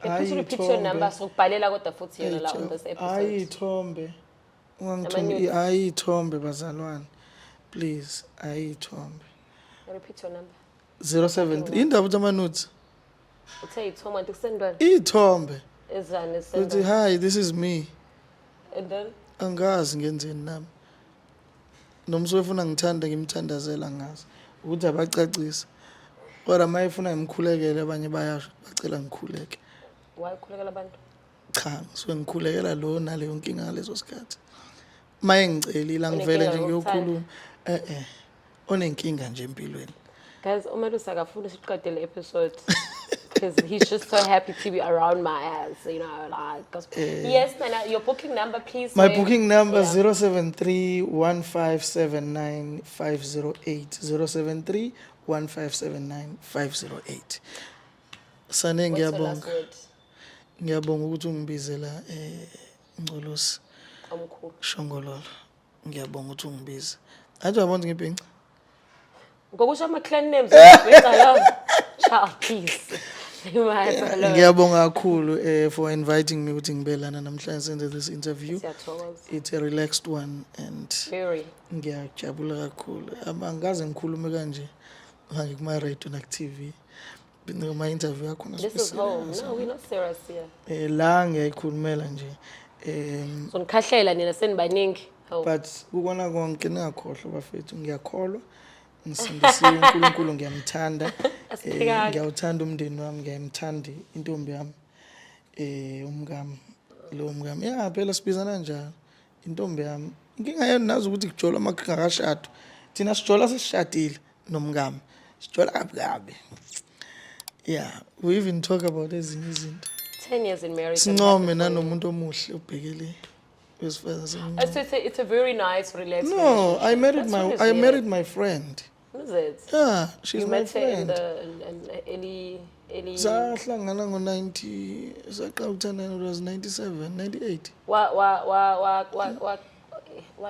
[SPEAKER 1] Can you repeat your number so kubhalela kodwa futhi yena la on this episode?
[SPEAKER 2] Ayithombe. Ungangithumbi ayithombe bazalwane. Please, ayithombe.
[SPEAKER 1] Repeat your number.
[SPEAKER 2] 073 indaba zamanuts.
[SPEAKER 1] Uthe ithombe anti kusendwana.
[SPEAKER 2] Ithombe.
[SPEAKER 1] Ezani
[SPEAKER 2] Uthi hi, this is me.
[SPEAKER 1] And then
[SPEAKER 2] Angazi ngenzeni nami. Nomso efuna ngithanda ngimthandazela ngazi. Ukuthi abacacisa. Kodwa mayefuna ngimkhulekele abanye bayasho bacela ngikhuleke.
[SPEAKER 1] Why ukhulekela abantu?
[SPEAKER 2] Cha, so ngikhulekela lo naleyo nkinga ngaleso sikhathi. Maye ngicelile angivele nje ngiyokhuluma. Onenkinga nje empilweni.
[SPEAKER 1] Guys, uMalusi akafuna siqede le episode because he's just so happy to be around my ass, you know, like. Yes, Nana, your booking number, please.
[SPEAKER 2] My booking number 073-1579508. 073-1579508. Sane ngiyabonga. Ngiyabonga ukuthi ungibizela Ngcolosi.
[SPEAKER 1] Omkhulu.
[SPEAKER 2] Shongololo. Ngiyabonga ukuthi ungibize. Athi wabona ngibhinca.
[SPEAKER 1] Ngokusho ama clan names ngicala. Ciao, peace.
[SPEAKER 2] Ngiyabonga kakhulu for inviting me ukuthi ngibe lana namhlanje senze this interview. It's a relaxed one and
[SPEAKER 1] very
[SPEAKER 2] ngiyajabula kakhulu. Angaze ngikhulume kanje ngikuma radio na TV. Ngoma interview yakho na.
[SPEAKER 1] This is home. No, we're not serious here.
[SPEAKER 2] La ngiyayikhulumela nje.
[SPEAKER 1] So nikhahlela nina senibaningi.
[SPEAKER 2] But ukona konke ningakhohlwa bafethu ngiyakholwa. Ngisindisiwe uNkulunkulu ngiyamthanda. Ngiyawuthanda umndeni wami, ngiyamthanda intombi yami. Umngami lo mngami. Yeah, phela sibizana kanjalo. Intombi yami. Inkinga yena nazi ukuthi kujola makungakashado. Thina sijola sesishadile nomngami. Sijola kabi. Yeah, we even talk about ezinye izinto.
[SPEAKER 1] 10 years in marriage.
[SPEAKER 2] Sincome nanomuntu omuhle ubhekele.
[SPEAKER 1] It's a very nice relationship.
[SPEAKER 2] No, I married my friend.
[SPEAKER 1] Is it?
[SPEAKER 2] Yeah, she's my friend.
[SPEAKER 1] You met
[SPEAKER 2] Sahlangana ngo-90, saqala ukuthanda it was 97, 98.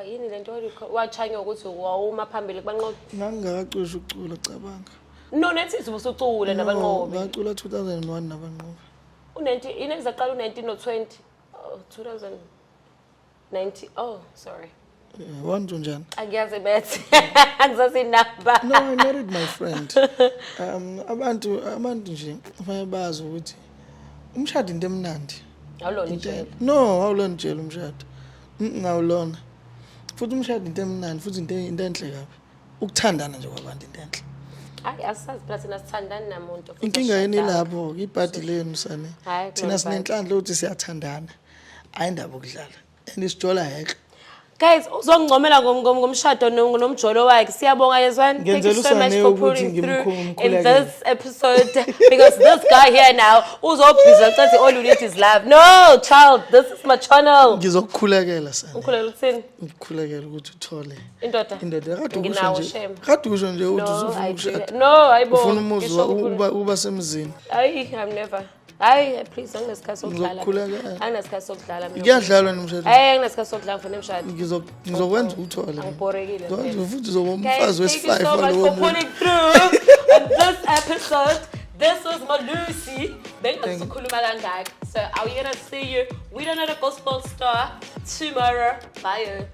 [SPEAKER 1] yini lento wachanya ukuthi wawuma phambili kubanqobi?
[SPEAKER 2] Ngangakacisha ukucula cabanga.
[SPEAKER 1] No, nethi ubusucule nabanqobi.
[SPEAKER 2] Ngacula 2001 nabanqobi.
[SPEAKER 1] Ineza qala u19 no20. Oh, 2019. Oh, sorry.
[SPEAKER 2] Wantu njani?
[SPEAKER 1] Angiyazi bethi. Angizazi inamba.
[SPEAKER 2] No, I married my friend. Abantu nje kufanele bazi ukuthi umshado into emnandi.
[SPEAKER 1] Awulona njalo.
[SPEAKER 2] No, awulona njalo umshado. Ngawulona. Futhi umshado into emnandi futhi into enhle kabi. Ukuthandana nje kwabantu into enhle.
[SPEAKER 1] Hayi asazi phela thina sithandana namuntu futhi.
[SPEAKER 2] Inkinga yeni lapho ibhadi lenu sane. Thina sinenhlanhla ukuthi siyathandana. Ayindaba ukudlala. Andisijola hexe.
[SPEAKER 1] Guys, uzongicomela ngomshado nomjolo wakhe. Siyabonga yezwana. Thank you so much for pulling through in this episode because this guy here now uzobhiza ucathi all you need is love. No, child, this is my channel.
[SPEAKER 2] Ngizokukhulekela sana.
[SPEAKER 1] Ukhulekela ukuthini?
[SPEAKER 2] Ukukhulekela ukuthi uthole.
[SPEAKER 1] Indoda.
[SPEAKER 2] Kade usho nje uthi ufuna ukushada.
[SPEAKER 1] No, ayibo.
[SPEAKER 2] Ufuna umuzwa uba semzini.
[SPEAKER 1] I'm never. Hayi please anginesikhathi sokudlala. Anginesikhathi sokudlala mina.
[SPEAKER 2] Kuyadlalwa nomshado.
[SPEAKER 1] Anginesikhathi sokudlala ngifuna umshado.
[SPEAKER 2] Ngizokwenza uthole.
[SPEAKER 1] Angibhorekile.
[SPEAKER 2] Futhi uzoba umfazi wesi-5
[SPEAKER 1] Thank you so much for pulling through on this episode. This was Malusi. Bengazikhuluma kangaka. So are we going to see you? We don't know the gospel star tomorrow. Bye.